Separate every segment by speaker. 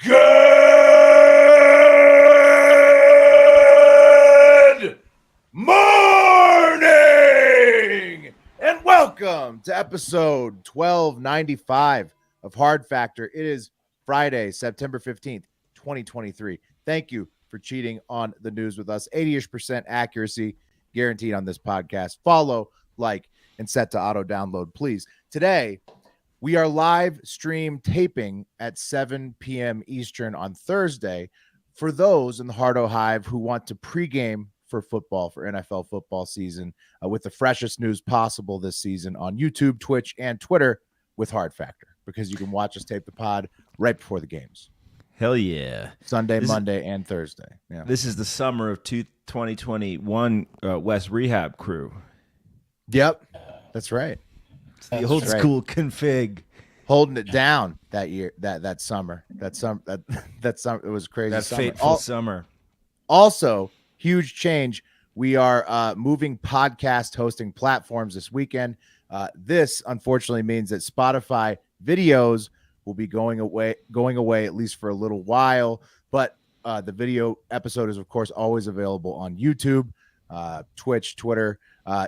Speaker 1: Good morning and welcome to episode 1295 of Hard Factor. It is Friday, September 15th, 2023. Thank you for cheating on the news with us. 80% accuracy guaranteed on this podcast. Follow, like, and set to auto download, please. Today, we are live stream taping at 7 p.m. Eastern on Thursday for those in the Hardo Hive who want to pregame for football, for NFL football season, with the freshest news possible this season on YouTube, Twitch, and Twitter with Hard Factor, because you can watch us tape the pod right before the games.
Speaker 2: Hell yeah.
Speaker 1: Sunday, Monday, and Thursday. Yeah.
Speaker 2: This is the summer of 2021 West Rehab crew.
Speaker 1: Yep, that's right.
Speaker 2: The old school config,
Speaker 1: holding it down that year, that summer, that summer, it was crazy.
Speaker 2: That
Speaker 1: summer.
Speaker 2: Fateful summer.
Speaker 1: Also, huge change. We are moving podcast hosting platforms this weekend. This unfortunately means that Spotify videos will be going away at least for a little while. But the video episode is, of course, always available on YouTube, Twitch, Twitter.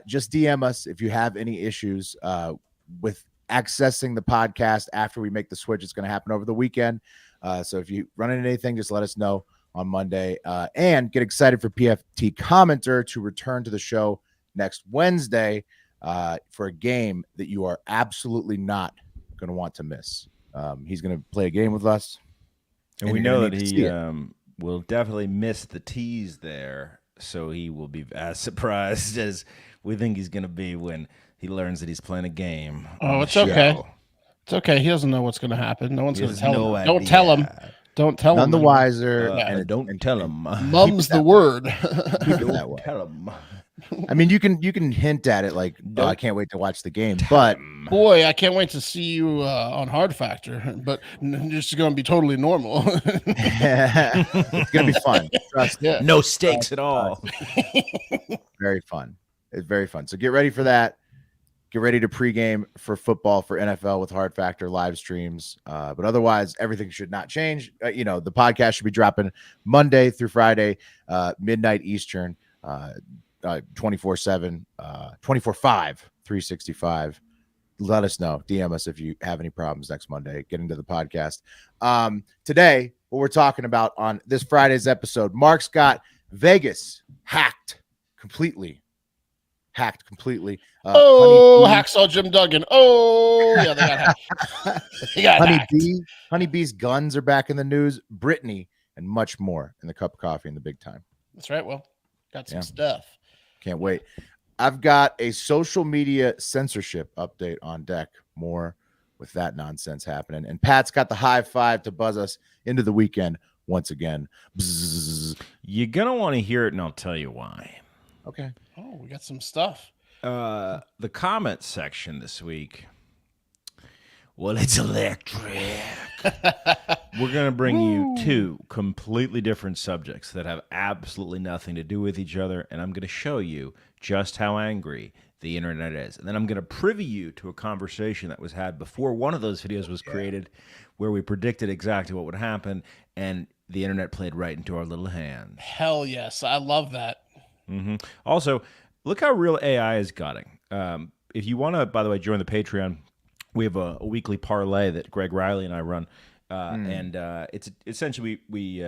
Speaker 1: Just DM us if you have any issues with accessing the podcast after we make the switch. It's going to happen over the weekend. So if you run into anything, just let us know on Monday. And get excited for PFT Commenter to return to the show next Wednesday for a game that you are absolutely not going to want to miss. He's going to play a game with us.
Speaker 2: And we know that he will definitely miss the tease there. So he will be as surprised as we think he's going to be when he learns that he's playing a game.
Speaker 3: Oh, it's okay. It's okay. He doesn't know what's going to happen. No one's going to tell him. Don't tell him. Don't tell him.
Speaker 1: None the wiser.
Speaker 2: And don't tell him.
Speaker 3: Mum's the word.
Speaker 2: Don't tell him.
Speaker 1: I mean, you can hint at it like, I can't wait to watch the game. But
Speaker 3: boy, I can't wait to see you on Hard Factor. But it's going to be totally normal.
Speaker 1: It's going to be fun. Trust me.
Speaker 2: No stakes at all.
Speaker 1: Very fun. It's very fun. So get ready for that. Get ready to pregame for football, for NFL with Hard Factor live streams. But otherwise, everything should not change. The podcast should be dropping Monday through Friday, midnight Eastern, 24/7, 24/5, 365. Let us know. DM us if you have any problems next Monday. Get into the podcast. Today, what we're talking about on this Friday's episode, Mark's got Vegas hacked completely.
Speaker 3: Hacksaw Jim Duggan. Oh, yeah, they got hacked.
Speaker 1: Honeybee's guns are back in the news. Britney and much more in the cup of coffee in the big time.
Speaker 3: That's right. Well, got some stuff.
Speaker 1: Can't wait. I've got a social media censorship update on deck. More with that nonsense happening. And Pat's got the high five to buzz us into the weekend once again. Bzzz.
Speaker 2: You're going to want to hear it, and I'll tell you why.
Speaker 1: Okay.
Speaker 3: Oh, we got some stuff.
Speaker 2: The comment section this week. Well, it's electric. We're going to bring you two completely different subjects that have absolutely nothing to do with each other, and I'm going to show you just how angry the internet is. And then I'm going to privy you to a conversation that was had before one of those videos was created, where we predicted exactly what would happen, and the internet played right into our little hands.
Speaker 3: Hell yes. I love that.
Speaker 2: Mm-hmm. Also, look how real AI is getting. If you want to, by the way, join the Patreon, we have a weekly parlay that Greg Riley and I run, and it's essentially we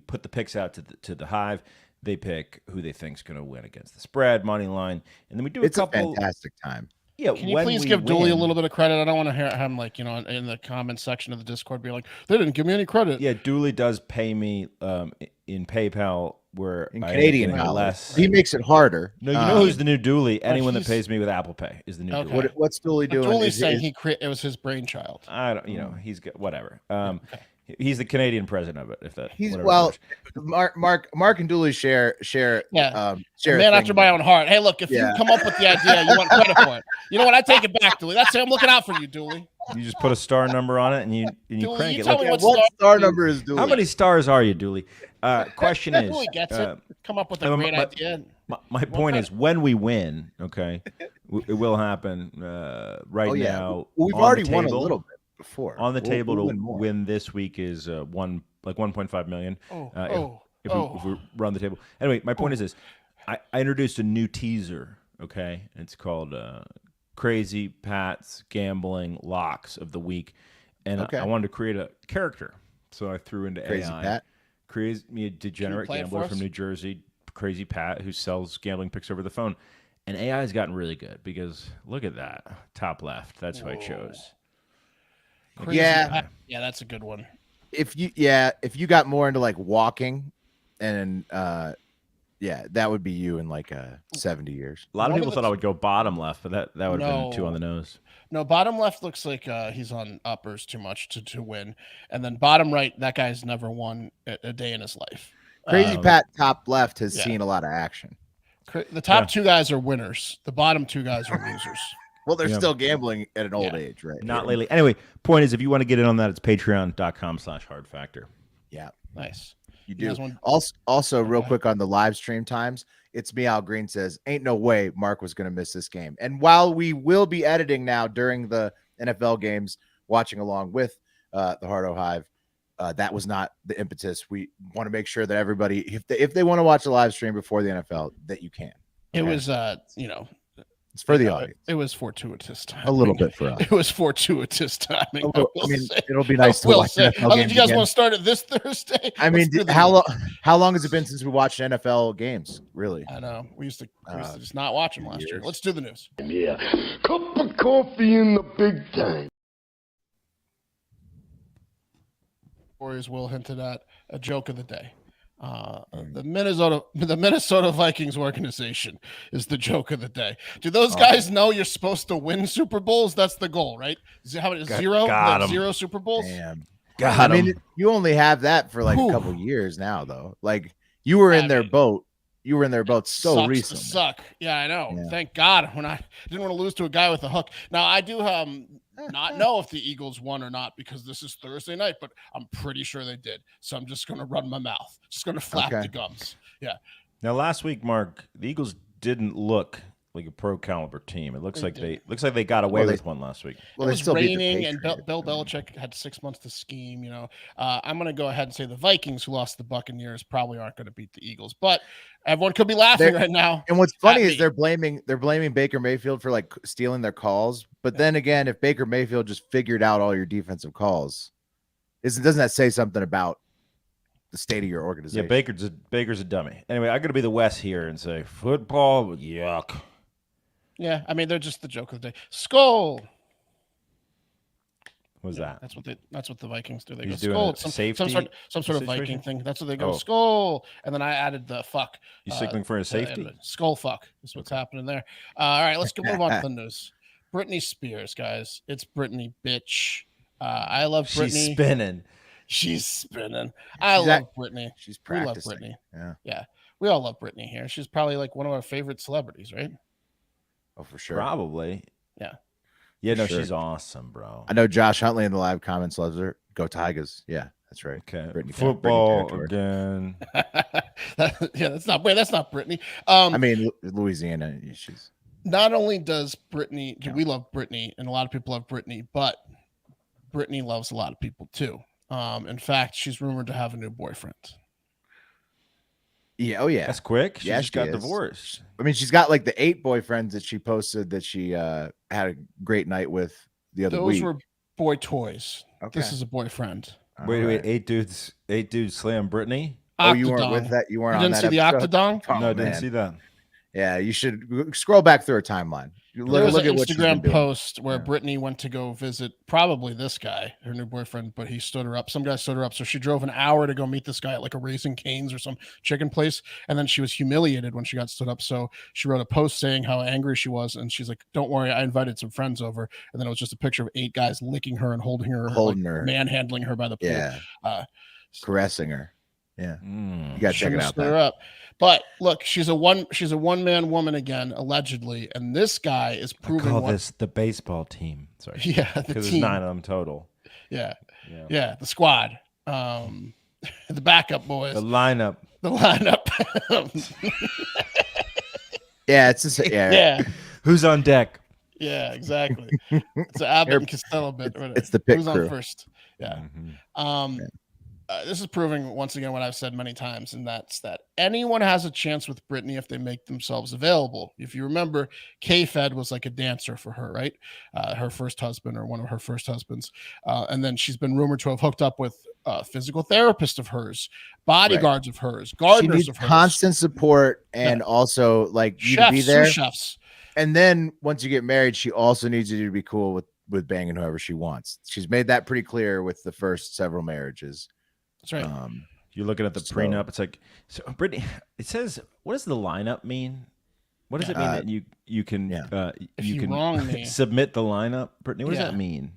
Speaker 2: put the picks out to the Hive. They pick who they think is going to win against the spread, money line, and then we do a couple.
Speaker 1: It's a fantastic time.
Speaker 2: Yeah,
Speaker 3: can you please give Dooley a little bit of credit? I don't want to hear him in the comment section of the Discord be like, they didn't give me any credit.
Speaker 2: Yeah, Dooley does pay me in PayPal. Where
Speaker 1: in Canadian dollars,
Speaker 2: less.
Speaker 1: He makes it harder.
Speaker 2: No, you know who's the new Dooley? Anyone that pays me with Apple Pay is the new Dooley.
Speaker 1: What's Dooley doing?
Speaker 3: Dooley's saying it was his brainchild.
Speaker 2: I don't, he's got whatever. He's the Canadian president of it. If that
Speaker 1: he's Mark and Dooley share.
Speaker 3: Share man after my own heart. Hey, look, if you come up with the idea, you want credit for it. You know what? I take it back, Dooley. That's it. I'm looking out for you, Dooley.
Speaker 2: You just put a star number on it and you
Speaker 3: Dooley,
Speaker 2: crank
Speaker 3: you
Speaker 2: it.
Speaker 3: tell me
Speaker 1: what star number is Dooley?
Speaker 2: How many stars are you, Dooley? Question is,
Speaker 3: Dooley gets it. Come up with a great idea.
Speaker 2: My point is, when we win, okay, it will happen right now.
Speaker 1: We've already won a little bit. before.
Speaker 2: On the table
Speaker 1: we'll
Speaker 2: to win this week is 1.5 million. If we run the table. Anyway, my point is this. I introduced a new teaser, okay? It's called Crazy Pat's Gambling Locks of the Week. And I wanted to create a character. So I threw into
Speaker 1: Crazy
Speaker 2: AI.
Speaker 1: Pat?
Speaker 2: Create me a degenerate gambler from New Jersey, Crazy Pat, who sells gambling picks over the phone. And AI has gotten really good because look at that. Top left. That's who I chose.
Speaker 3: Crazy Pat. Yeah, that's a good one.
Speaker 1: If you got more into like walking and that would be you in like 70 years.
Speaker 2: A lot of people thought I would go bottom left, but that would have been too on the nose.
Speaker 3: No, bottom left looks like he's on uppers too much to win. And then bottom right, that guy's never won a day in his life.
Speaker 1: Crazy Pat top left has seen a lot of action.
Speaker 3: The top two guys are winners. The bottom two guys are losers.
Speaker 1: Well, they're still gambling at an old age, right?
Speaker 2: Not lately. Anyway, point is, if you want to get in on that, it's patreon.com/hardfactor.
Speaker 1: Yeah.
Speaker 3: Nice.
Speaker 1: You do. Also, real quick on the live stream times, it's me, Al Green says, ain't no way Mark was going to miss this game. And while we will be editing now during the NFL games, watching along with the Hardo Hive, that was not the impetus. We want to make sure that everybody, if they want to watch the live stream before the NFL, that you can.
Speaker 3: Okay? It was,
Speaker 1: it's for the audience.
Speaker 3: It was fortuitous timing.
Speaker 1: A little bit for us.
Speaker 3: It was fortuitous timing.
Speaker 1: It'll be nice to watch.
Speaker 3: Did you guys want to start it this Thursday?
Speaker 1: I mean, how long has it been since we watched NFL games? Really?
Speaker 3: I know. We used to just not watch them last year. Let's do the news.
Speaker 4: Yeah, cup of coffee in the big time.
Speaker 3: Warriors will hinted at a joke of the day. The Minnesota Vikings organization is the joke of the day. Do those guys know you're supposed to win Super Bowls? That's the goal, right? How many? Zero Super Bowls?
Speaker 1: Damn. I mean, you only have that for like a couple years now, though. Like you were in their boat. You were in their boat so recently.
Speaker 3: Suck. Yeah, I know. Yeah. Thank God. I didn't want to lose to a guy with a hook. Now I do not know if the Eagles won or not because this is Thursday night, but I'm pretty sure they did. So I'm just going to run my mouth. Just going to flap the gums. Yeah.
Speaker 2: Now last week, Mark, the Eagles didn't look like a pro caliber team. It looks like they got away with one last week.
Speaker 3: Well, it was raining, and Bill Belichick had 6 months to scheme. I'm going to go ahead and say the Vikings, who lost the Buccaneers, probably aren't going to beat the Eagles, but everyone could be laughing right now.
Speaker 1: And what's funny is they're blaming Baker Mayfield for like stealing their calls. But then again, if Baker Mayfield just figured out all your defensive calls, doesn't that say something about the state of your organization?
Speaker 2: Yeah, Baker's a dummy. Anyway, I'm going to be the West here and say football, yuck.
Speaker 3: Yeah, I mean they're just the joke of the day. Skull.
Speaker 2: What's that?
Speaker 3: That's what the Vikings do. They
Speaker 2: He's
Speaker 3: go skull. Some sort of Viking thing. That's what they go skull. And then I added the fuck.
Speaker 2: You signaling for a safety?
Speaker 3: Skull fuck is what's happening there. All right, let's move on to the news. Britney Spears, guys. It's Britney, bitch. I love Britney. She's spinning. I love Britney.
Speaker 1: She's practicing.
Speaker 3: We love Britney. Yeah. We all love Britney here. She's probably like one of our favorite celebrities, right?
Speaker 1: Oh, for sure.
Speaker 2: Probably.
Speaker 3: Yeah.
Speaker 2: Yeah, no, she's awesome, bro.
Speaker 1: I know Josh Huntley in the live comments loves her. Go Tigers. Yeah, that's right.
Speaker 2: Okay. Football again.
Speaker 3: That's not Britney.
Speaker 1: I mean, Louisiana. She's
Speaker 3: not only does Britney, we love Britney, and a lot of people love Britney, but Britney loves a lot of people too. In fact, she's rumored to have a new boyfriend.
Speaker 1: Yeah. Oh, yeah.
Speaker 2: That's quick. She just got divorced.
Speaker 1: I mean, she's got like the 8 boyfriends that she posted that she had a great night with the other week.
Speaker 3: Those were boy toys. Okay. This is a boyfriend.
Speaker 2: Wait. 8 dudes slam Britney?
Speaker 1: Oh, you weren't with that? You weren't on that
Speaker 3: episode? You didn't see the Octodon?
Speaker 2: Oh, no, I didn't see that.
Speaker 1: Yeah, you should scroll back through her timeline.
Speaker 3: There was an Instagram post where Britney went to go visit probably this guy, her new boyfriend, but he stood her up. Some guy stood her up. So she drove an hour to go meet this guy at like a Raising Cane's or some chicken place. And then she was humiliated when she got stood up. So she wrote a post saying how angry she was. And she's like, don't worry, I invited some friends over. And then it was just a picture of 8 guys licking her and holding her, manhandling her by the pool.
Speaker 1: Yeah. Caressing her. Yeah. You got to check it out.
Speaker 3: Her up. But look, she's a one-man woman again, allegedly, and this guy is proving.
Speaker 2: I call this the baseball team. Sorry,
Speaker 3: yeah,
Speaker 2: because there's 9 of them total.
Speaker 3: Yeah, the squad, the backup boys,
Speaker 2: the lineup.
Speaker 1: Yeah, it's just, yeah.
Speaker 2: Who's on deck?
Speaker 3: Yeah, exactly. It's an Abbott and Costello bit.
Speaker 1: It's the pit
Speaker 3: Who's
Speaker 1: crew.
Speaker 3: on first? Yeah.
Speaker 2: Mhm.
Speaker 3: This is proving once again what I've said many times, and that's that anyone has a chance with Britney if they make themselves available. If you remember, K-Fed was like a dancer for her, right? Her first husband or one of her first husbands. And then she's been rumored to have hooked up with a physical therapist of hers, bodyguards of hers,
Speaker 1: She
Speaker 3: gardeners
Speaker 1: needs
Speaker 3: of hers,
Speaker 1: constant support and also like you to be
Speaker 3: chefs,
Speaker 1: there.
Speaker 3: sous chefs.
Speaker 1: And then once you get married, she also needs you to be cool with banging whoever she wants. She's made that pretty clear with the first several marriages.
Speaker 3: That's right.
Speaker 2: You're looking at the prenup. It's like, so Brittany, it says, what does the lineup mean? What does it mean that you can
Speaker 3: If you wrong me,
Speaker 2: submit the lineup? Brittany, what does that mean?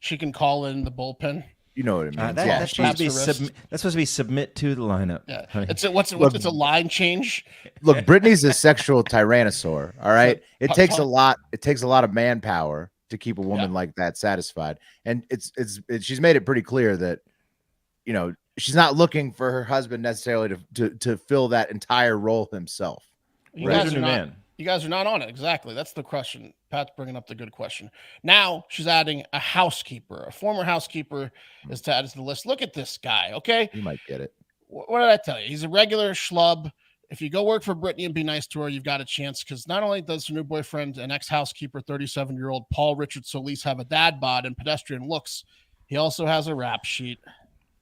Speaker 3: she can call in the bullpen.
Speaker 1: You know what it means.
Speaker 2: That's supposed to be submit to the lineup.
Speaker 3: Yeah, it's a line change.
Speaker 1: Look, Brittany's a sexual tyrannosaur. All right, it takes a lot. It takes a lot of manpower to keep a woman like that satisfied, and she's made it pretty clear that she's not looking for her husband necessarily to fill that entire role himself.
Speaker 3: You guys are not on it. Exactly. That's the question. Pat's bringing up the good question. Now she's adding a housekeeper. A former housekeeper is to add to the list. Look at this guy. Okay.
Speaker 1: You might get it.
Speaker 3: What did I tell you? He's a regular schlub. If you go work for Britney and be nice to her, you've got a chance, because not only does her new boyfriend and ex-housekeeper, 37-year-old Paul Richard Solis, have a dad bod and pedestrian looks, he also has a rap sheet.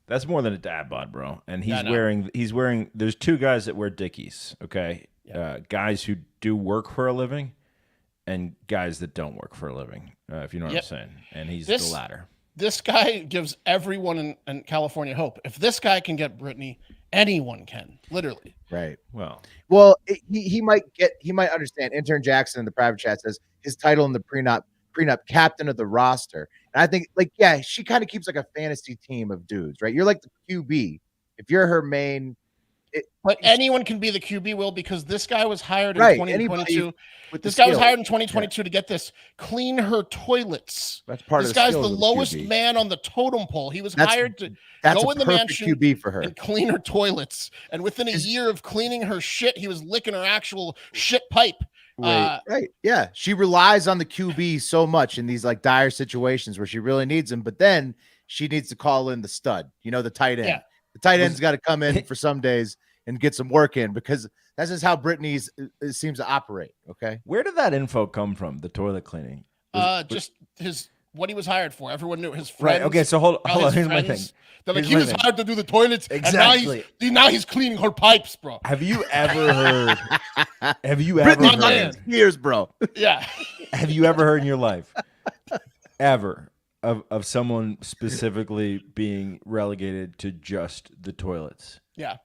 Speaker 2: That's more than a dad bod, bro. And he's wearing. There's two guys that wear Dickies. Okay, guys who do work for a living, and guys that don't work for a living. If you know what I'm saying. And he's the latter. This
Speaker 3: guy gives everyone in California hope. If this guy can get Britney, anyone can. Literally.
Speaker 1: Right.
Speaker 2: Well,
Speaker 1: he might understand. Intern Jackson in the private chat says his title in the prenup captain of the roster. And I think she kind of keeps like a fantasy team of dudes, right? You're like the QB. If you're her main,
Speaker 3: but anyone can be the QB, Will, because this guy was hired in 2022. This guy was hired in 2022 to get this, clean her toilets.
Speaker 1: That's part of
Speaker 3: this guy's the lowest man on the totem pole. He was hired to go in the mansion
Speaker 1: QB for her
Speaker 3: and clean her toilets. And within a year of cleaning her shit, he was licking her actual shit pipe.
Speaker 1: Right. Yeah. She relies on the QB so much in these like dire situations where she really needs him, but then she needs to call in the stud, the tight end. The tight end's got to come in for some days and get some work in, because that's just how Britney seems to operate. Okay.
Speaker 2: Where did that info come from? The toilet cleaning?
Speaker 3: Just what he was hired for. Everyone knew his friends.
Speaker 2: Right. Okay. So hold on. Here's my thing.
Speaker 3: They're like, he was hired to do the toilets.
Speaker 2: Exactly.
Speaker 3: And now he's cleaning her pipes, bro.
Speaker 2: Have you ever heard? Britney
Speaker 1: Spears, bro.
Speaker 3: Yeah.
Speaker 2: Have you ever heard in your life, ever, of someone specifically being relegated to just the toilets?
Speaker 3: Yeah.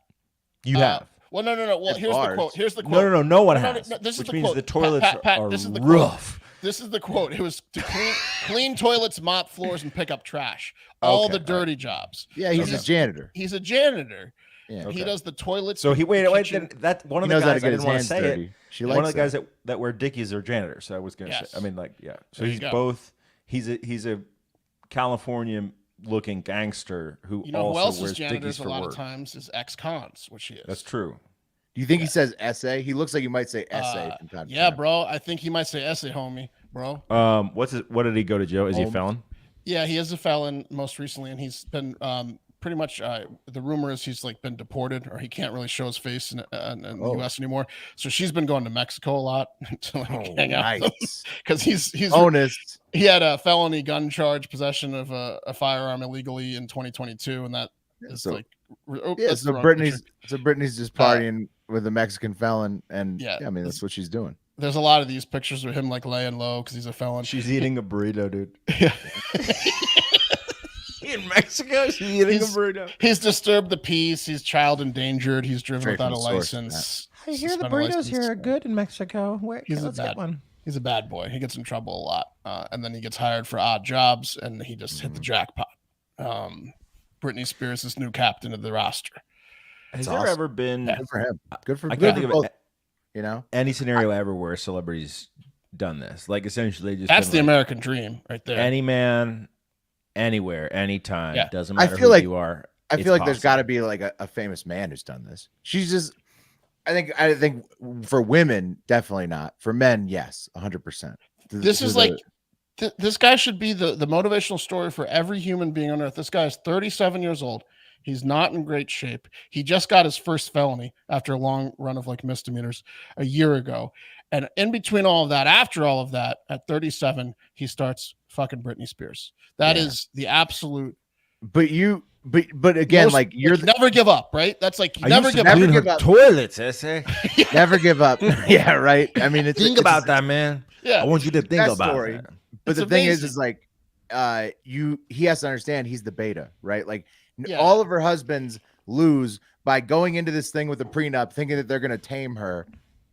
Speaker 2: You have.
Speaker 3: Well, no. Well, here's the quote.
Speaker 2: No one has.
Speaker 3: No, this is
Speaker 2: which
Speaker 3: the
Speaker 2: means
Speaker 3: quote.
Speaker 2: the toilets are
Speaker 3: this is the
Speaker 2: rough.
Speaker 3: Quote. This is the quote. It was to clean toilets, mop floors, and pick up trash. All the dirty jobs.
Speaker 1: Yeah, he's a janitor.
Speaker 3: He's a janitor.
Speaker 1: Yeah,
Speaker 3: He does the toilets.
Speaker 2: So then that one of the guys I didn't want to say
Speaker 1: dirty.
Speaker 2: it. One of the guys that wear Dickies are janitors. So I was going to say. I mean, So he's both. He's a California looking gangster who also wears Dickies for work.
Speaker 3: A lot of times is ex-cons, which he is.
Speaker 2: That's true.
Speaker 1: Do you think he says essay? He looks like he might say essay from time to time.
Speaker 3: Bro. I think he might say essay, homie, bro.
Speaker 2: What did he go to jail? Is he a felon?
Speaker 3: Yeah, he is a felon most recently, and he's been pretty much. The rumor is he's been deported, or he can't really show his face in the U.S. anymore. So she's been going to Mexico a lot to hang out because he's
Speaker 1: honest.
Speaker 3: He had a felony gun charge, possession of a firearm illegally in 2022, and that is
Speaker 1: so Britney's just partying with a Mexican felon, and I mean that's what she's doing.
Speaker 3: There's a lot of these pictures of him laying low because he's a felon.
Speaker 2: She's eating a burrito, dude.
Speaker 3: Yeah.
Speaker 2: In Mexico, she's eating a burrito.
Speaker 3: He's disturbed the peace. He's child endangered. He's driven without a license.
Speaker 2: I hear the burritos here are good in Mexico. Let's get one.
Speaker 3: He's a bad boy. He gets in trouble a lot, and then he gets hired for odd jobs, and he just hit the jackpot. Britney Spears is new captain of the roster.
Speaker 2: Has there ever been
Speaker 1: good for him? Good for
Speaker 2: both.
Speaker 1: Any
Speaker 2: scenario ever where celebrities done this? Like essentially just
Speaker 3: that's the American dream right there.
Speaker 2: Any man, anywhere, anytime.
Speaker 3: Yeah.
Speaker 2: Doesn't matter who you are.
Speaker 1: I feel like there's got to be like a famous man who's done this. I think for women, definitely not. For men, yes, 100%.
Speaker 3: This is like this guy should be the motivational story for every human being on earth. This guy is 37 years old. He's not in great shape. He just got his first felony after a long run of like misdemeanors a year ago. And in between all of that, after all of that, at 37, he starts fucking Britney Spears. That is the absolute.
Speaker 1: But again, like
Speaker 3: never give up, right? That's like
Speaker 2: never give up. Toilets, essay.
Speaker 1: Never give up. Yeah, right. I mean,
Speaker 2: think about that, man.
Speaker 3: Yeah,
Speaker 2: I want you to think about that.
Speaker 1: But the thing is like, he has to understand he's the beta, right? Like all of her husbands lose by going into this thing with a prenup, thinking that they're going to tame her,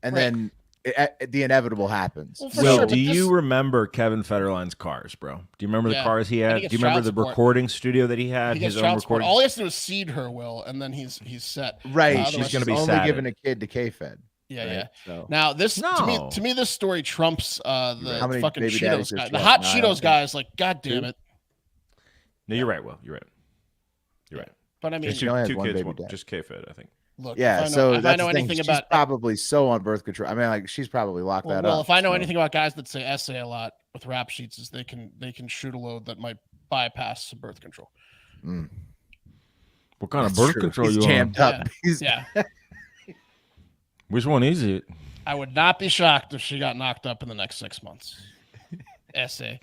Speaker 1: and then the inevitable happens.
Speaker 3: Well,
Speaker 2: do you remember Kevin Federline's cars, bro? Do you remember the cars he had? Do you remember the recording studio that he had? His own recording.
Speaker 3: All he has to do is seed her, Will, and then he's set.
Speaker 1: Right,
Speaker 2: she's going to be
Speaker 1: only giving a kid to K-Fed.
Speaker 3: Yeah,
Speaker 1: right?
Speaker 3: yeah.
Speaker 1: So.
Speaker 3: Now this to me this story trumps the fucking Cheetos guy. The hot Cheetos guy is like, God damn it.
Speaker 2: No, you're right, Will. You're right.
Speaker 3: But I mean,
Speaker 1: she only has
Speaker 2: two
Speaker 1: one
Speaker 2: kids,
Speaker 1: baby dad.
Speaker 2: Just K-Fed, I think.
Speaker 3: Look,
Speaker 1: yeah. So that's the thing. She's probably so on birth control. I mean, like she's probably locked that up.
Speaker 3: Well, if I know anything about guys that say essay a lot with rap sheets, is they can shoot a load that might bypass some birth control.
Speaker 2: What kind of birth control you
Speaker 1: jammed
Speaker 2: on?
Speaker 1: Up.
Speaker 3: Yeah.
Speaker 2: Which one is it?
Speaker 3: I would not be shocked if she got knocked up in the next 6 months. Essay.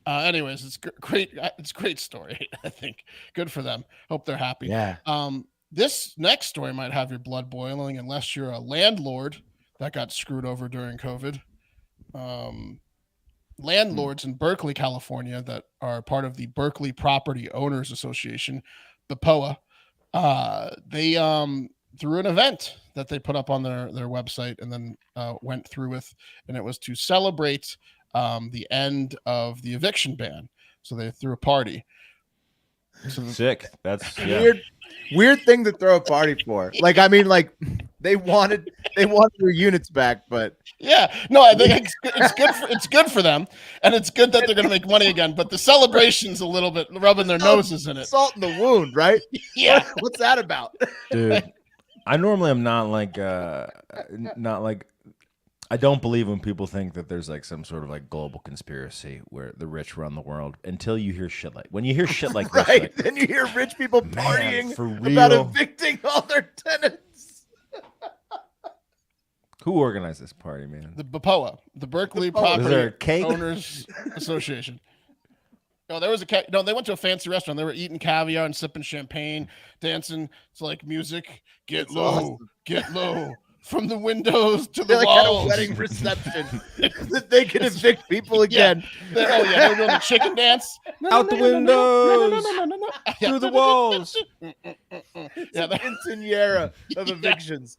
Speaker 3: Anyways, it's great. It's a great story. I think good for them. Hope they're happy.
Speaker 1: Yeah.
Speaker 3: This next story might have your blood boiling unless you're a landlord that got screwed over during COVID. Landlords in Berkeley, California, that are part of the Berkeley Property Owners Association, the POA. They through an event that they put up on their website and then went through with, and it was to celebrate the end of the eviction ban. So they threw a party.
Speaker 2: Sick. That's
Speaker 1: weird thing to throw a party for. Like, I mean, like they wanted their units back, but
Speaker 3: yeah, no, I think it's good for them, and it's good that they're going to make money again. But the celebration's a little bit rubbing their noses in it.
Speaker 1: Salt in the wound, right?
Speaker 3: Yeah.
Speaker 1: What's that about,
Speaker 2: dude? I normally am not like I don't believe when people think that there's like some sort of like global conspiracy where the rich run the world until you hear shit like when you hear shit like this,
Speaker 1: right?
Speaker 2: Like,
Speaker 1: then you hear rich people partying
Speaker 2: for real,
Speaker 1: about evicting all their tenants.
Speaker 2: Who organized this party, man?
Speaker 3: The BPOA, the Berkeley Property Owners Association. No, there was no. They went to a fancy restaurant. They were eating caviar and sipping champagne, dancing to like music. Get low, get low. From the windows to the walls.
Speaker 1: Like at a wedding reception that they can evict people again.
Speaker 3: Yeah. They were doing the chicken dance.
Speaker 2: Out the windows, through the walls.
Speaker 1: Yeah, the quinceañera of evictions.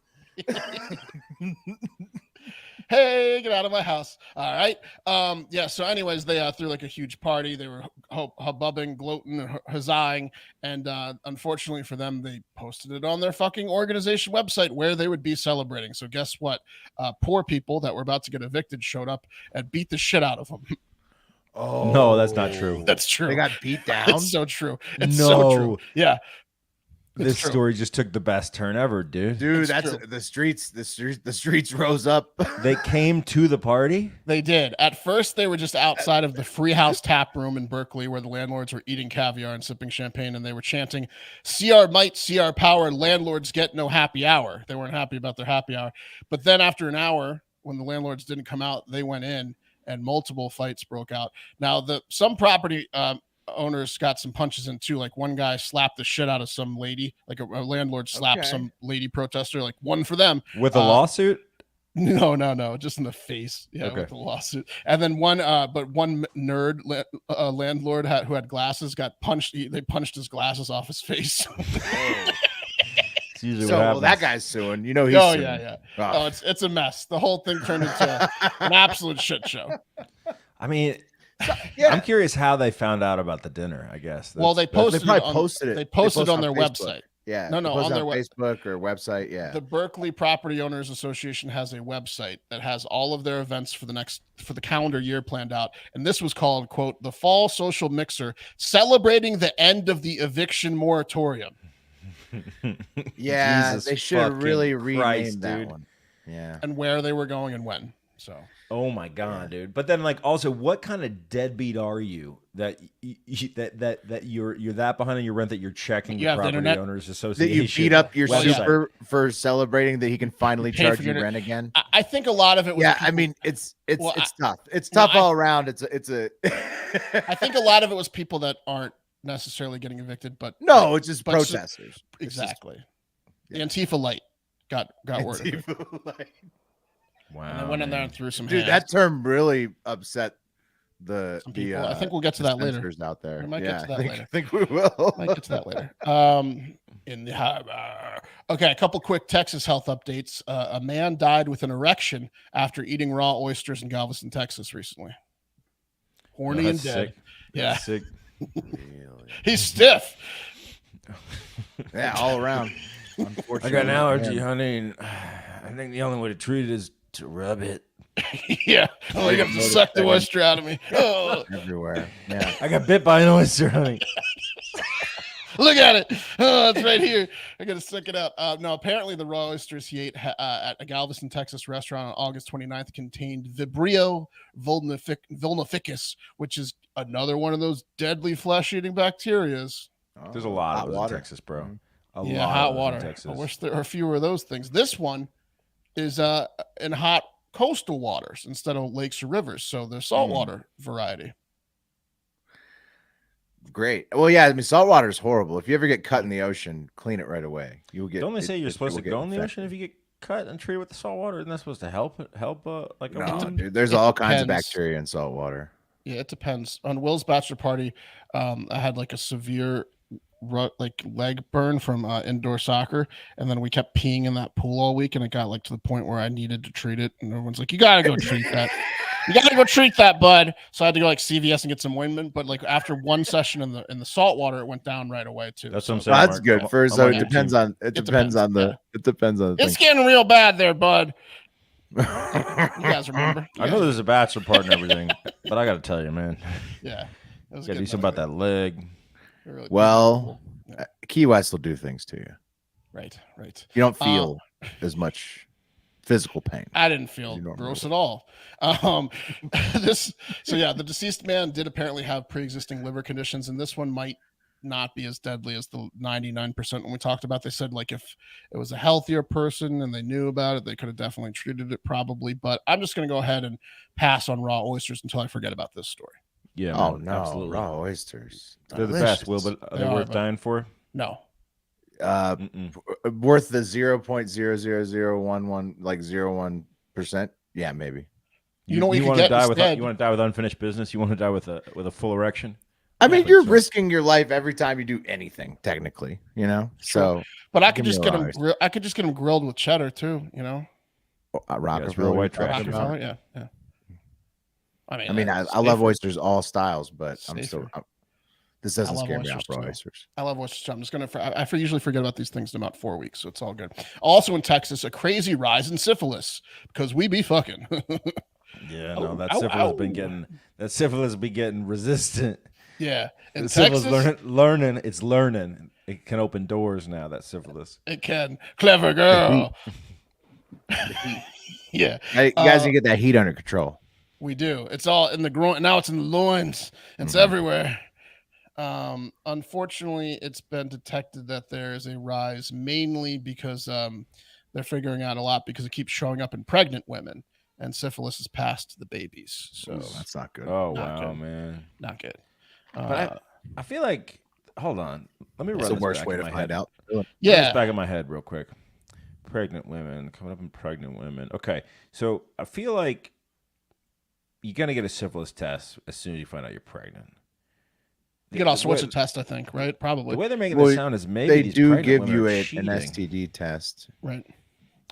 Speaker 3: Hey, get out of my house. All right. Yeah. So anyways, they threw like a huge party. They were hubbubbing, gloating, and huzzaing. And unfortunately for them, they posted it on their fucking organization website where they would be celebrating. So guess what? Poor people that were about to get evicted showed up and beat the shit out of them.
Speaker 2: Oh, no, that's not true.
Speaker 3: That's true.
Speaker 1: They got beat down.
Speaker 3: It's so true. It's so true. Yeah.
Speaker 2: This story just took the best turn ever, dude.
Speaker 1: Dude, that's true. The streets rose up.
Speaker 2: They came to the party?
Speaker 3: They did. At first, they were just outside of the Free House tap room in Berkeley where the landlords were eating caviar and sipping champagne, and they were chanting, "See our might, see our power, landlords get no happy hour." They weren't happy about their happy hour. But then after an hour, when the landlords didn't come out, they went in and multiple fights broke out. Now, some property owners got some punches in too. Like one guy slapped the shit out of some lady, like a landlord slapped some lady protester, like one for them.
Speaker 2: With a lawsuit?
Speaker 3: No, just in the face. Yeah, okay. With the lawsuit. And then one nerd landlord who had glasses got punched. They punched his glasses off his face.
Speaker 1: So that guy's suing. You know he's suing.
Speaker 3: Yeah. Oh, it's a mess. The whole thing turned into an absolute shit show.
Speaker 2: I mean, I'm curious how they found out about the dinner. I guess.
Speaker 3: They posted
Speaker 1: it.
Speaker 3: They posted on their website.
Speaker 1: Yeah.
Speaker 3: No, on their
Speaker 1: Facebook or website. Yeah.
Speaker 3: The Berkeley Property Owners Association has a website that has all of their events for the calendar year planned out. And this was called, quote, "The Fall Social Mixer, celebrating the end of the eviction moratorium."
Speaker 1: Yeah,
Speaker 2: Jesus
Speaker 1: they should have
Speaker 2: fucking
Speaker 1: really
Speaker 2: Christ,
Speaker 1: renamed that
Speaker 2: dude.
Speaker 1: one. Yeah.
Speaker 3: And where they were going and when. So
Speaker 2: Oh my god, dude! But then, like, also, what kind of deadbeat are you that you're that behind on your rent that you're checking
Speaker 3: You
Speaker 2: the
Speaker 3: have the
Speaker 2: property
Speaker 3: internet?
Speaker 2: owners
Speaker 1: That
Speaker 2: association?
Speaker 1: you beat up your
Speaker 3: Well, yeah.
Speaker 1: super for celebrating that he can finally
Speaker 3: Pay
Speaker 1: charge
Speaker 3: for
Speaker 1: you
Speaker 3: your-
Speaker 1: rent again.
Speaker 3: I think a lot of it was.
Speaker 1: Yeah,
Speaker 3: people,
Speaker 1: I mean it's
Speaker 3: Well,
Speaker 1: tough. It's
Speaker 3: well,
Speaker 1: tough all around. It's a.
Speaker 3: I think a lot of it was people that aren't necessarily getting evicted, but
Speaker 1: No, it's just
Speaker 3: but
Speaker 1: protesters.
Speaker 3: exactly.
Speaker 1: yeah.
Speaker 3: The Antifa light got word of it.
Speaker 1: Antifa, like-
Speaker 2: Wow,
Speaker 3: And they went in there
Speaker 2: man.
Speaker 3: and threw some
Speaker 1: dude,
Speaker 3: hands.
Speaker 1: that term really upset the
Speaker 3: Some people. I think we'll get to
Speaker 1: the
Speaker 3: that later.
Speaker 1: censors out there.
Speaker 3: We might get
Speaker 1: Yeah,
Speaker 3: to that
Speaker 1: I think,
Speaker 3: later.
Speaker 1: I think we will.
Speaker 3: Might get to that later. In the harbor. Okay, a couple quick Texas health updates. A man died with an erection after eating raw oysters in Galveston, Texas recently. Horny and
Speaker 2: That's
Speaker 3: dead.
Speaker 2: sick.
Speaker 3: Yeah,
Speaker 2: That's sick.
Speaker 3: he's stiff.
Speaker 1: Yeah, all around.
Speaker 2: I
Speaker 1: Unfortunately,
Speaker 2: got an allergy,
Speaker 1: man.
Speaker 2: honey, and I think the only way to treat it is to rub it.
Speaker 3: Yeah. Oh, you have to suck the oyster out of me. Oh,
Speaker 1: Everywhere. Yeah.
Speaker 2: I got bit by an oyster, honey.
Speaker 3: look at it. Oh, it's right here. I got to suck it out. No, apparently the raw oysters he ate at a Galveston, Texas restaurant on August 29th contained Vibrio vulnificus, which is another one of those deadly flesh-eating bacterias.
Speaker 2: There's a lot
Speaker 1: Hot
Speaker 2: of those
Speaker 1: water.
Speaker 2: in Texas, bro. A
Speaker 3: Yeah,
Speaker 2: lot
Speaker 3: hot
Speaker 2: of those in
Speaker 3: water.
Speaker 2: Texas.
Speaker 3: I wish there are fewer of those things. This one is in hot coastal waters instead of lakes or rivers, so they're saltwater variety.
Speaker 1: Great. Well, yeah. I mean, salt water is horrible. If you ever get cut in the ocean, clean it right away. You will get.
Speaker 2: Don't they say you're
Speaker 1: it
Speaker 2: supposed
Speaker 1: will
Speaker 2: to
Speaker 1: get
Speaker 2: go in the
Speaker 1: infected.
Speaker 2: ocean if you get cut and treated with the salt water? Isn't that supposed to help like a
Speaker 1: No,
Speaker 2: wound?
Speaker 1: dude. There's
Speaker 3: It
Speaker 1: all kinds of
Speaker 3: depends.
Speaker 1: bacteria in salt water.
Speaker 3: Yeah, it depends. On Will's bachelor party, I had like a severe leg burn from indoor soccer, and then we kept peeing in that pool all week, and it got like to the point where I needed to treat it, and everyone's like, "You gotta go treat that. You gotta go treat that, bud." So I had to go like CVS and get some ointment. But like after one session in the salt water, it went down right away too.
Speaker 2: That's what I'm
Speaker 3: So
Speaker 2: saying.
Speaker 1: Well, that's
Speaker 2: Mark.
Speaker 1: good.
Speaker 2: I'm-
Speaker 1: For
Speaker 2: I'm
Speaker 1: so
Speaker 2: on
Speaker 1: it
Speaker 2: your
Speaker 1: depends
Speaker 2: team.
Speaker 1: on
Speaker 3: It
Speaker 1: depends on the
Speaker 3: yeah.
Speaker 1: it depends on the
Speaker 3: It's getting real bad there, bud. You
Speaker 1: thing.
Speaker 3: guys remember?
Speaker 2: I know there's a bachelor part and everything, but I got to tell you, man,
Speaker 3: Yeah. It was
Speaker 2: got to
Speaker 3: good
Speaker 2: do something about
Speaker 3: though.
Speaker 2: that leg.
Speaker 3: It really-
Speaker 1: Well,
Speaker 3: Yeah.
Speaker 1: Key West will do things to you.
Speaker 3: Right.
Speaker 1: You don't feel as much physical pain.
Speaker 3: I didn't feel
Speaker 1: You normally
Speaker 3: gross
Speaker 1: would.
Speaker 3: at all. The deceased man did apparently have pre-existing liver conditions, and this one might not be as deadly as the 99% when we talked about. They said like if it was a healthier person and they knew about it, they could have definitely treated it probably. But I'm just going to go ahead and pass on raw oysters until I forget about this story.
Speaker 2: Yeah.
Speaker 1: Oh
Speaker 2: man,
Speaker 1: no,
Speaker 2: absolutely.
Speaker 1: raw oysters.
Speaker 2: They're the best, Will, but are
Speaker 3: They
Speaker 2: they
Speaker 3: are,
Speaker 2: worth
Speaker 3: but-
Speaker 2: dying for?
Speaker 3: No,
Speaker 2: Mm-mm.
Speaker 1: Worth the 0.00011 like 0.01%. Yeah, maybe.
Speaker 3: You know what you could
Speaker 2: want to
Speaker 3: get
Speaker 2: die with
Speaker 3: instead?
Speaker 2: you want to die with unfinished business. You want to die with a full erection.
Speaker 1: I
Speaker 3: Yeah,
Speaker 1: mean,
Speaker 3: but
Speaker 1: you're
Speaker 2: so-
Speaker 1: risking your life every time you do anything, technically, you know. So
Speaker 3: but I could
Speaker 1: Give me
Speaker 3: just
Speaker 1: a
Speaker 3: get
Speaker 1: raw
Speaker 3: them.
Speaker 1: oyster.
Speaker 3: I could just get them grilled with cheddar too. You know,
Speaker 1: Rockefeller,
Speaker 2: white
Speaker 1: you're
Speaker 2: trash.
Speaker 1: talking about?
Speaker 3: Rockefeller. Yeah.
Speaker 1: I mean, I love oysters all styles, but I'm still.
Speaker 3: Safer.
Speaker 1: This doesn't
Speaker 3: love
Speaker 1: scare me
Speaker 3: oysters
Speaker 1: off raw
Speaker 3: too.
Speaker 1: oysters.
Speaker 3: I love oysters. I'm just gonna. I usually forget about these things in about 4 weeks, so it's all good. Also in Texas, a crazy rise in syphilis because we be fucking.
Speaker 2: Yeah,
Speaker 3: Ow,
Speaker 2: no, that
Speaker 3: ow,
Speaker 2: syphilis
Speaker 3: ow.
Speaker 2: been getting resistant.
Speaker 3: Yeah, in
Speaker 2: The
Speaker 3: Texas,
Speaker 2: syphilis learning. It's learning. It can open doors now. That syphilis.
Speaker 3: it can. Clever girl. Yeah,
Speaker 1: Hey, you guys need to get that heat under control.
Speaker 3: we do. It's all in the groin. Now it's in the loins. It's everywhere. Unfortunately, it's been detected that there is a rise mainly because they're figuring out a lot because it keeps showing up in pregnant women, and syphilis is passed to the babies. So
Speaker 1: That's not good.
Speaker 2: Oh
Speaker 3: Not
Speaker 2: wow,
Speaker 3: good.
Speaker 2: man.
Speaker 3: not good.
Speaker 2: But I feel like. Hold on. Let me run
Speaker 1: It's the
Speaker 2: this
Speaker 1: worst
Speaker 2: back
Speaker 1: way
Speaker 2: in
Speaker 1: to
Speaker 2: my
Speaker 1: find
Speaker 2: head.
Speaker 1: out.
Speaker 2: Run
Speaker 3: Yeah,
Speaker 2: this back in my head real quick. Pregnant women coming up in pregnant women. Okay, so I feel like you're gonna get a syphilis test as soon as you find out you're pregnant.
Speaker 3: you could also watch
Speaker 2: the
Speaker 3: a test. I think, right? Probably.
Speaker 2: The way they're making
Speaker 1: Well,
Speaker 2: this sound is maybe
Speaker 1: They
Speaker 2: these
Speaker 1: do
Speaker 2: pregnant
Speaker 1: give
Speaker 2: women
Speaker 1: you
Speaker 2: are
Speaker 1: an
Speaker 2: cheating.
Speaker 1: STD test.
Speaker 3: Right.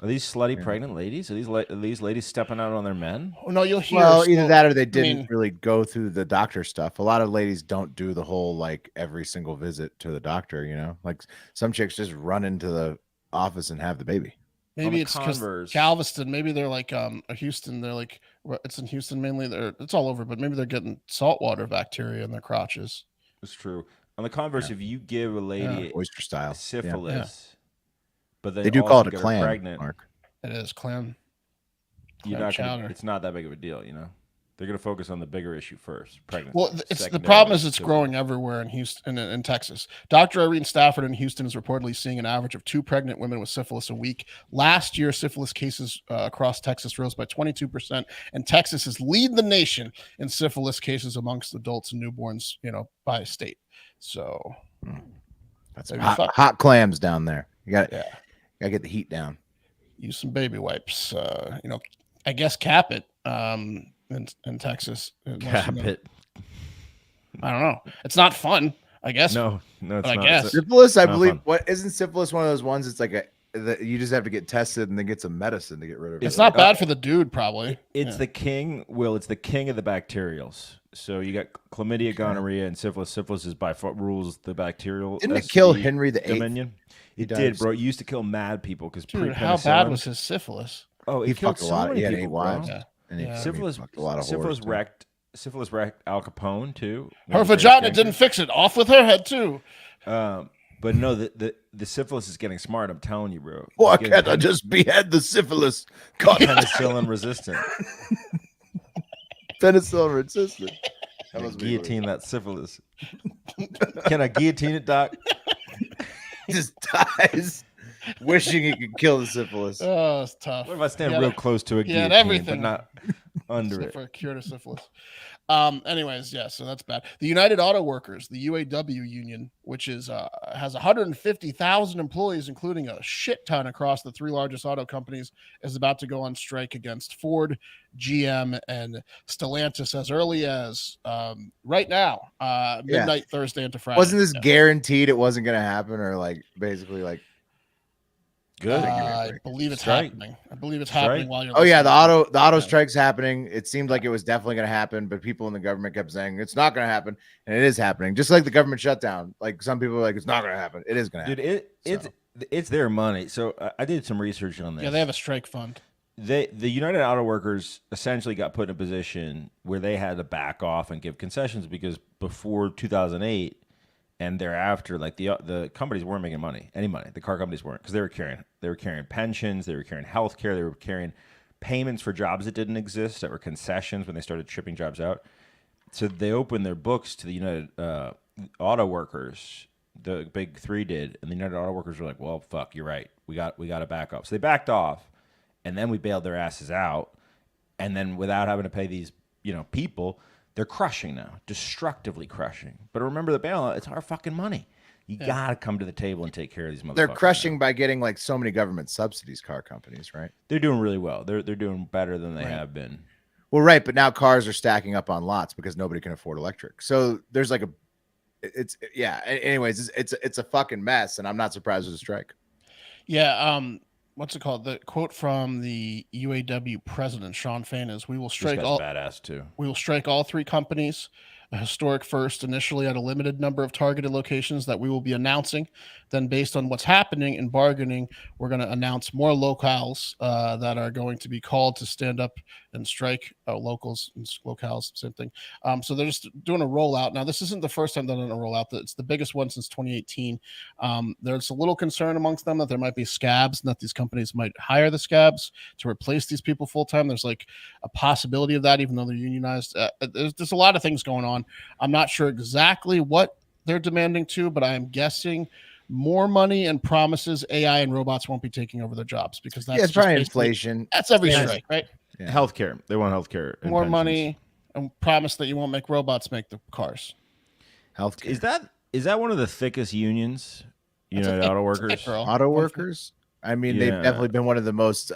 Speaker 2: Are these slutty
Speaker 1: Yeah.
Speaker 2: pregnant ladies? Are these ladies stepping out on their men?
Speaker 3: Oh, no, you'll hear.
Speaker 1: Well, either that or they didn't
Speaker 3: mean-
Speaker 1: really go through the doctor stuff. A lot of ladies don't do the whole like every single visit to the doctor. You know, like some chicks just run into the office and have the baby.
Speaker 3: Maybe
Speaker 2: the
Speaker 3: it's because
Speaker 2: Converse.
Speaker 3: Galveston. Maybe they're like Houston. They're like it's in Houston mainly. It's all over, but maybe they're getting saltwater bacteria in their crotches.
Speaker 2: It's true. On the converse, if you give a lady
Speaker 1: oyster style
Speaker 2: syphilis, but then
Speaker 1: they do
Speaker 2: also
Speaker 1: call it a
Speaker 2: get her
Speaker 1: clam,
Speaker 2: pregnant,
Speaker 1: Mark.
Speaker 3: It is clam.
Speaker 2: you're not
Speaker 3: chowder.
Speaker 2: gonna, it's not that big of a deal, you know. They're going to focus on the bigger issue first, pregnancy.
Speaker 3: Well, the problem is it's growing everywhere in Houston, in Texas. Dr. Irene Stafford in Houston is reportedly seeing an average of 2 pregnant women with syphilis a week. Last year, syphilis cases across Texas rose by 22%, and Texas is leading the nation in syphilis cases amongst adults and newborns, by state. So
Speaker 1: that's hot clams down there. You got to get the heat down.
Speaker 3: Use some baby wipes. I guess cap it. In Texas.
Speaker 2: Cap it.
Speaker 3: I don't know. It's not fun, I guess.
Speaker 2: No, it's not.
Speaker 3: I guess.
Speaker 1: Syphilis, I believe. Fun. What isn't syphilis one of those ones? It's like you just have to get tested and then get some medicine to get rid of it.
Speaker 3: It's not bad for the dude, probably.
Speaker 2: It's the king. Will, it's the king of the bacterials. So you got chlamydia, gonorrhea, and syphilis. Syphilis is by rules the bacterial.
Speaker 1: Didn't it kill Henry VIII?
Speaker 2: Dominion? It did, bro. It used to kill mad people because
Speaker 3: how bad was his syphilis?
Speaker 2: Oh,
Speaker 1: he
Speaker 2: killed
Speaker 1: fucked a lot. He had 8 wives.
Speaker 2: Syphilis wrecked Al Capone too.
Speaker 3: Her vagina didn't fix it. Off with her head too.
Speaker 2: But no, the syphilis is getting smart. I'm telling you, bro.
Speaker 1: Why can't I just behead the syphilis?
Speaker 2: Penicillin resistant.
Speaker 1: Penicillin resistant.
Speaker 2: Guillotine that syphilis. Can I guillotine it, Doc?
Speaker 1: He just dies. Wishing he could kill the syphilis.
Speaker 3: Oh, it's tough.
Speaker 2: What if I stand real close to a guillotine,
Speaker 3: everything,
Speaker 2: but not under it?
Speaker 3: For a cure to syphilis. Anyways, so that's bad. The United Auto Workers, the UAW union, which has 150,000 employees, including a shit ton across the 3 largest auto companies, is about to go on strike against Ford, GM, and Stellantis as early as right now, midnight Thursday into Friday.
Speaker 1: Wasn't this guaranteed it wasn't going to happen, or basically
Speaker 2: Good.
Speaker 3: I believe it's happening. I believe it's happening while you're
Speaker 1: listening. Yeah, the auto strike's happening. It seemed like it was definitely going to happen, but people in the government kept saying it's not going to happen, and it is happening. Just like the government shutdown. Like some people are like, it's not going to happen. It is going to happen.
Speaker 2: Dude, it's their money. So I did some research on this.
Speaker 3: Yeah, they have a strike fund.
Speaker 2: The United Auto Workers essentially got put in a position where they had to back off and give concessions because before 2008 and thereafter, the companies weren't making any money. The car companies weren't, because they were carrying pensions, they were carrying health care, they were carrying payments for jobs that didn't exist, that were concessions when they started shipping jobs out. So they opened their books to the United Auto Workers. The big 3 did, and the United Auto Workers were like, "Well, fuck, you're right. We got to back off." So they backed off, and then we bailed their asses out, and then without having to pay these people. They're crushing now, destructively crushing. But remember the bailout, it's our fucking money. You got to come to the table and take care of these motherfuckers.
Speaker 1: They're crushing by getting so many government subsidies, car companies, right?
Speaker 2: They're doing really well. They're doing better than they have been.
Speaker 1: Well, right, but now cars are stacking up on lots because nobody can afford electric. So there's anyways, it's a fucking mess, and I'm not surprised there's a strike.
Speaker 3: Yeah, what's it called? The quote from the UAW president, Sean Fain, is, "We will strike all
Speaker 2: badass too.
Speaker 3: We will strike all 3 companies, a historic first, initially at a limited number of targeted locations that we will be announcing. Then based on what's happening in bargaining, we're going to announce more locales that are going to be called to stand up and strike. Locals and locales, same thing. So they're just doing a rollout. Now, this isn't the first time they're doing a rollout. It's the biggest one since 2018. There's a little concern amongst them that there might be scabs and that these companies might hire the scabs to replace these people full-time. There's a possibility of that, even though they're unionized. There's a lot of things going on. I'm not sure exactly what they're demanding to, but I am guessing more money and promises AI and robots won't be taking over their jobs, because that's
Speaker 1: it's probably inflation.
Speaker 3: That's every strike, right?
Speaker 2: Yeah. Healthcare. They want healthcare.
Speaker 3: More money and promise that you won't make robots make the cars.
Speaker 1: Healthcare.
Speaker 2: Is that one of the thickest unions? United Auto Workers.
Speaker 1: Auto workers. I mean, they've definitely been one of the most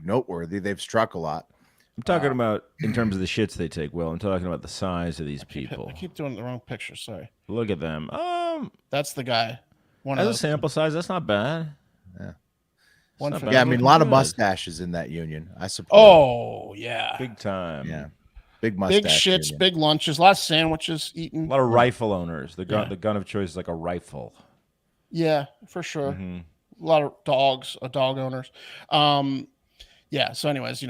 Speaker 1: noteworthy. They've struck a lot.
Speaker 2: I'm talking about in terms of the shits they take. Will, I'm talking about the size of these people.
Speaker 3: I keep doing the wrong picture. Sorry.
Speaker 2: Look at them.
Speaker 3: That's the guy.
Speaker 2: As a sample size, that's not bad.
Speaker 1: Yeah.
Speaker 3: Yeah,
Speaker 1: I mean, a lot of mustaches in that union. I support.
Speaker 3: Oh yeah,
Speaker 2: big time.
Speaker 1: Yeah, big mustache.
Speaker 3: Big shits,
Speaker 1: union.
Speaker 3: big lunches, a lot of sandwiches eaten.
Speaker 2: A lot of rifle owners. The gun of choice is like a rifle.
Speaker 3: Yeah, for sure.
Speaker 2: Mm-hmm.
Speaker 3: A lot of dog owners. Yeah. So, anyways,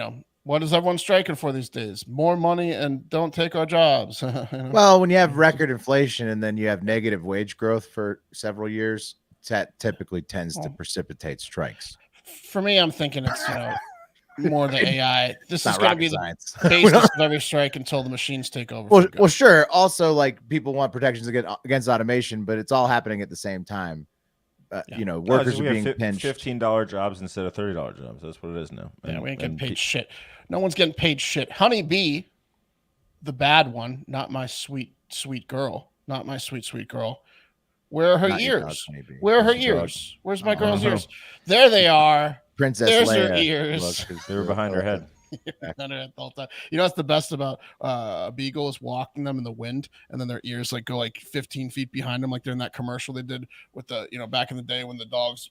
Speaker 3: What is everyone striking for these days? More money and don't take our jobs. You know?
Speaker 1: Well, when you have record inflation and then you have negative wage growth for several years, that typically tends to precipitate strikes.
Speaker 3: For me, I'm thinking it's more the AI. This is going to be
Speaker 1: science.
Speaker 3: The basis of every strike until the machines take over.
Speaker 1: Well, sure. Also, like people want protections against automation, but it's all happening at the same time. You know, workers are being pinched.
Speaker 2: $15 jobs instead of $30 jobs. That's what it is now.
Speaker 3: Yeah, we ain't getting paid shit. No one's getting paid shit. Honey Bee, the bad one, not my sweet, sweet girl. Not my sweet, sweet girl. Where are her ears? Where are her ears? Where's my girl's ears? There they are.
Speaker 1: Princess
Speaker 3: There's
Speaker 1: Leia.
Speaker 3: her ears.
Speaker 2: They were behind her head.
Speaker 3: You know what's the best about a beagle is walking them in the wind, and then their ears like go like 15 feet behind them, like they're in that commercial they did with the back in the day when the dogs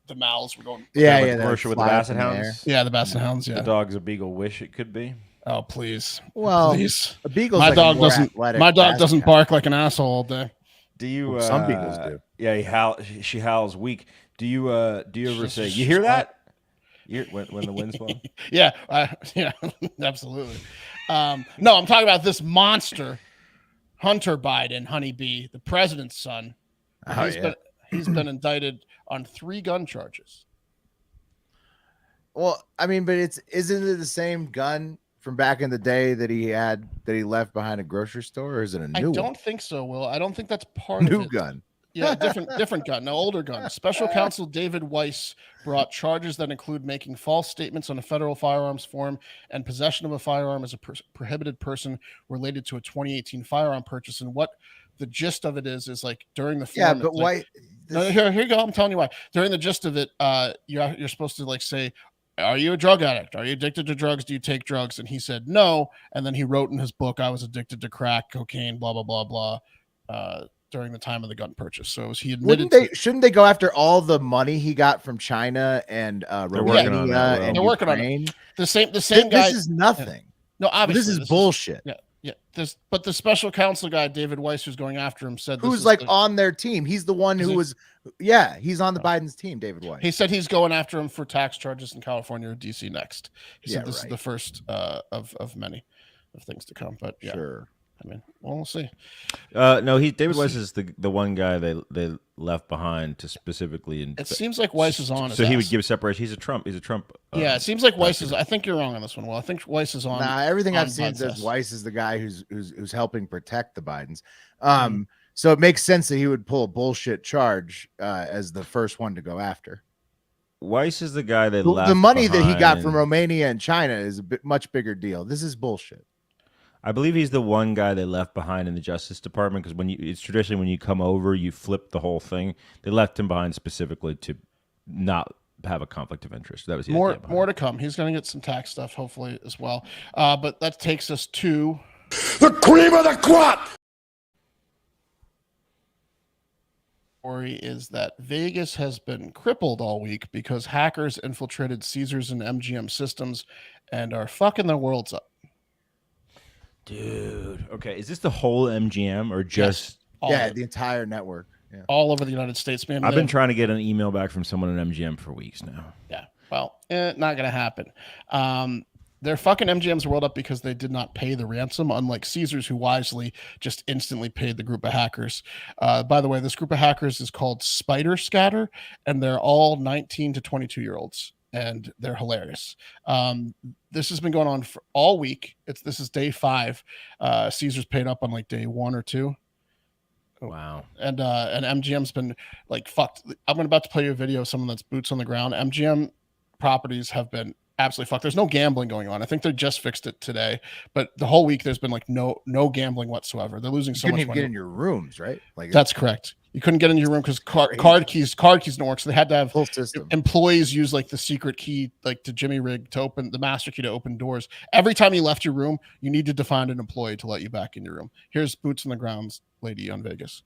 Speaker 3: the mouths were going.
Speaker 1: Yeah,
Speaker 2: the commercial with the basset hounds.
Speaker 3: Yeah, the basset hounds. Yeah,
Speaker 2: the dog's a beagle wish it could be.
Speaker 3: Oh please,
Speaker 1: well,
Speaker 3: please.
Speaker 1: A beagle's
Speaker 3: my
Speaker 1: like
Speaker 3: dog
Speaker 1: doesn't.
Speaker 3: My dog doesn't bark like an asshole all day.
Speaker 2: Do you?
Speaker 1: Some beagles do.
Speaker 2: Yeah, she howls weak. Do you ever say you hear that? When the wind's blowing?
Speaker 3: Yeah, absolutely. No, I'm talking about this monster, Hunter Biden, Honeybee, the president's son. He's been indicted on 3 gun charges.
Speaker 1: Well, I mean, but isn't it the same gun from back in the day that he left behind a grocery store, or is it a new one?
Speaker 3: I don't think so, Will. I don't think that's part of it.
Speaker 1: New gun.
Speaker 3: Yeah, different gun, no older gun. Special counsel David Weiss brought charges that include making false statements on a federal firearms form and possession of a firearm as a prohibited person related to a 2018 firearm purchase. And what the gist of it is like during the form.
Speaker 1: Yeah, but why?
Speaker 3: No, here you go. I'm telling you why. During the gist of it, you're supposed to like say, "Are you a drug addict? Are you addicted to drugs? Do you take drugs?" And he said no. And then he wrote in his book, "I was addicted to crack, cocaine, blah blah blah blah." During the time of the gun purchase, so he admitted.
Speaker 1: Shouldn't they go after all the money he got from China and Romania and
Speaker 3: they're working
Speaker 1: Ukraine?
Speaker 3: on it. The same guy.
Speaker 1: This is nothing.
Speaker 3: No, obviously
Speaker 1: this is bullshit.
Speaker 3: But the special counsel guy, David Weiss, who's going after him, said
Speaker 1: who's like on their team. He's the one who was. Yeah, he's on the Biden's team. David Weiss.
Speaker 3: He said he's going after him for tax charges in California or DC next. He said this is the first of many of things to come. But yeah.
Speaker 1: Sure.
Speaker 3: I mean, well, we'll see.
Speaker 2: No, David Weiss is the one guy they left behind to specifically.
Speaker 3: It seems like Weiss is on.
Speaker 2: So he would give separation. He's a Trump.
Speaker 3: Yeah, it seems like Weiss is. I think you're wrong on this one. Well, I think Weiss is on.
Speaker 1: Nah, everything I've seen says Weiss is the guy who's helping protect the Bidens. So it makes sense that he would pull a bullshit charge as the first one to go after.
Speaker 2: Weiss is the guy that
Speaker 1: left the money that he got from Romania and China is a much bigger deal. This is bullshit.
Speaker 2: I believe he's the one guy they left behind in the Justice Department because it's traditionally when you come over, you flip the whole thing. They left him behind specifically to not have a conflict of interest. That was the idea
Speaker 3: more to come. He's going to get some tax stuff hopefully as well. But that takes us to
Speaker 4: the cream of the crop.
Speaker 3: Story is that Vegas has been crippled all week because hackers infiltrated Caesars and MGM systems and are fucking their worlds up.
Speaker 2: Dude, okay. Is this the whole MGM or just
Speaker 1: the entire network? Yeah.
Speaker 3: All over the United States, man.
Speaker 2: I've been trying to get an email back from someone at MGM for weeks now.
Speaker 3: Yeah, well, not gonna happen. They're fucking MGM's world up because they did not pay the ransom, unlike Caesars, who wisely just instantly paid the group of hackers. By the way, this group of hackers is called Spider Scatter, and they're all 19 to 22-year-olds. And they're hilarious. This has been going on for all week. This is day 5. Caesar's paid up on like day 1 or 2.
Speaker 2: Wow.
Speaker 3: And MGM's been like fucked. I'm about to play you a video of someone that's boots on the ground. MGM properties have been absolutely fucked. There's no gambling going on. I think they just fixed it today, but the whole week there's been like no gambling whatsoever. They're losing so much money. You couldn't
Speaker 1: even get in your rooms, right? Like
Speaker 3: that's correct. You couldn't get into your room because card keys don't work. So they had to have
Speaker 1: full system.
Speaker 3: Employees use like the secret key, like to Jimmy rig to open the master key to open doors. Every time you left your room, you needed to find an employee to let you back in your room. Here's boots on the ground lady on Vegas.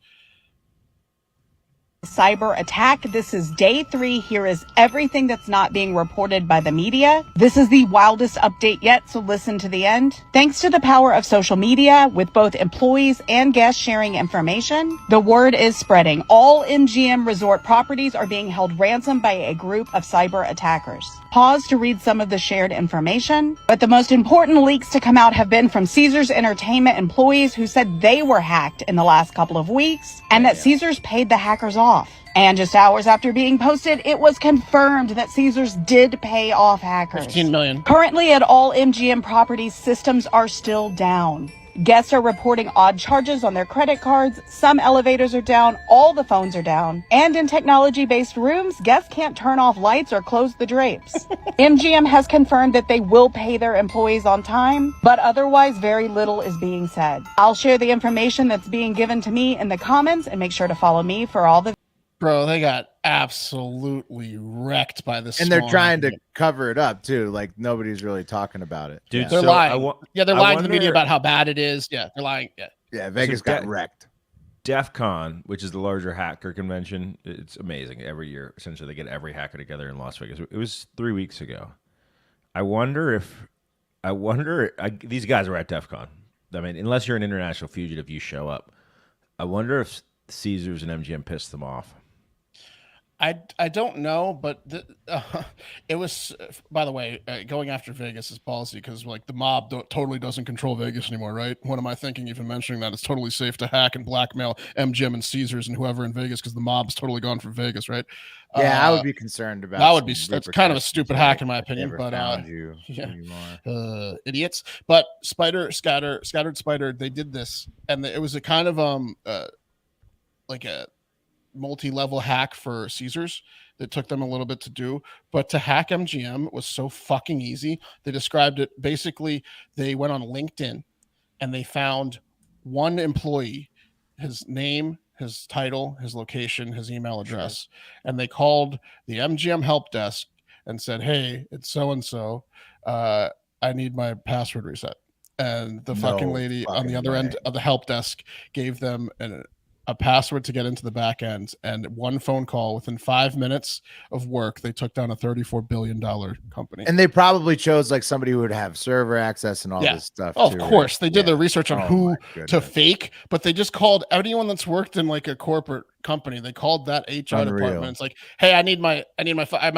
Speaker 5: Cyber attack. This is day 3. Here is everything that's not being reported by the media. This is the wildest update yet, so listen to the end. Thanks to the power of social media, with both employees and guests sharing information, the word is spreading. All MGM resort properties are being held ransom by a group of cyber attackers. pause to read some of the shared information. But the most important leaks to come out have been from Caesars Entertainment employees who said they were hacked in the last couple of weeks and that Caesars paid the hackers off. And just hours after being posted, it was confirmed that Caesars did pay off hackers.
Speaker 3: 15 million.
Speaker 5: Currently at all MGM properties, systems are still down. Guests are reporting odd charges on their credit cards. Some elevators are down. All the phones are down. And in technology-based rooms, guests can't turn off lights or close the drapes. MGM has confirmed that they will pay their employees on time, but otherwise very little is being said. I'll share the information that's being given to me in the comments, and make sure to follow me for all the...
Speaker 3: Bro, they got absolutely wrecked by this.
Speaker 1: And they're trying to cover it up too. Like nobody's really talking about it.
Speaker 2: Dude,
Speaker 3: They're
Speaker 2: so
Speaker 3: lying. They're lying to the media
Speaker 2: wonder-
Speaker 3: about how bad it is. Yeah, they're lying. Yeah.
Speaker 1: Yeah, Vegas got wrecked.
Speaker 2: DEF CON, which is the larger hacker convention, it's amazing. Every year, essentially, they get every hacker together in Las Vegas. It was 3 weeks ago. I wonder these guys are at DEF CON. I mean, unless you're an international fugitive, you show up. I wonder if Caesars and MGM pissed them off.
Speaker 3: I don't know, but it was, by the way, going after Vegas is ballsy because like the mob totally doesn't control Vegas anymore, right? What am I thinking even mentioning that? It's totally safe to hack and blackmail MGM and Caesars and whoever in Vegas because the mob's totally gone for Vegas, right?
Speaker 1: Yeah, I would be concerned about
Speaker 3: that. Would be that's kind of a stupid hack in my opinion, but idiots. But Scattered Spider, they did this, and it was a kind of like a multi-level hack for Caesars that took them a little bit to do, but to hack MGM was so fucking easy. They described it basically, they went on LinkedIn and they found one employee, his name, his title, his location, his email address, and they called the MGM help desk and said, hey, it's so-and-so, I need my password reset. And the fucking lady on the other end of the help desk gave them a password to get into the back end, and one phone call within 5 minutes of work, they took down a $34 billion company.
Speaker 1: And they probably chose like somebody who would have server access and all this stuff.
Speaker 3: Oh, of course. They did their research on who to fake, but they just called anyone that's worked in like a corporate company. They called that HR department. It's like, hey, I need my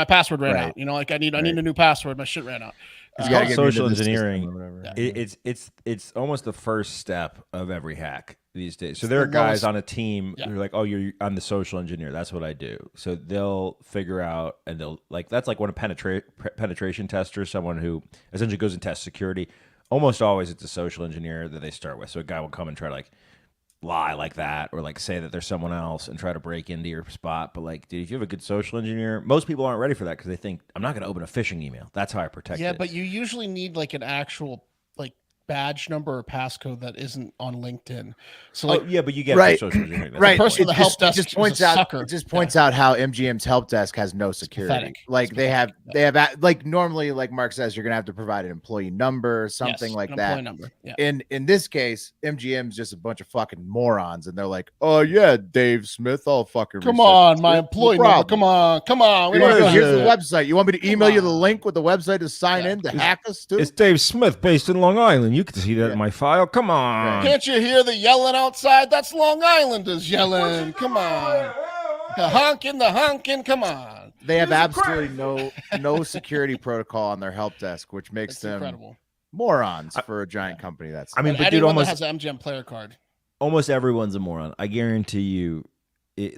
Speaker 3: password ran out. You know, like I need a new password. My shit ran out.
Speaker 2: It's called social engineering. It's almost the first step of every hack these days. So there are guys on a team who are like, oh, I'm the social engineer. That's what I do. So they'll figure out, and they'll like, that's like when a penetration tester, someone who essentially goes and tests security. Almost always it's a social engineer that they start with. So a guy will come and try to like lie like that, or like say that there's someone else and try to break into your spot. But like, dude, if you have a good social engineer, most people aren't ready for that because they think I'm not going to open a phishing email. That's how I protect it.
Speaker 3: Yeah, but you usually need like an actual like badge number or passcode that isn't on LinkedIn. So like,
Speaker 2: yeah, but you get social engineering.
Speaker 1: Right.
Speaker 3: The person at the help desk
Speaker 1: just points out how MGM's help desk has no security. Like they have like normally, like Mark says, you're gonna have to provide an employee number or something like that.
Speaker 3: Number. Yeah.
Speaker 1: In this case, MGM's just a bunch of fucking morons, and they're like, oh yeah, Dave Smith, I'll fucking
Speaker 3: come on, my employee number. Come on.
Speaker 1: Here's the website. You want me to email you the link with the website to sign in to hack us too?
Speaker 2: It's Dave Smith based in Long Island. You can see that in my file. Come on.
Speaker 3: Can't you hear the yelling outside? That's Long Islanders yelling. Come on. The honking. Come on.
Speaker 1: They have absolutely no security protocol on their help desk, which makes them incredible morons for a giant company. That's
Speaker 2: but dude, almost
Speaker 3: has an MGM player card.
Speaker 2: Almost everyone's a moron. I guarantee you,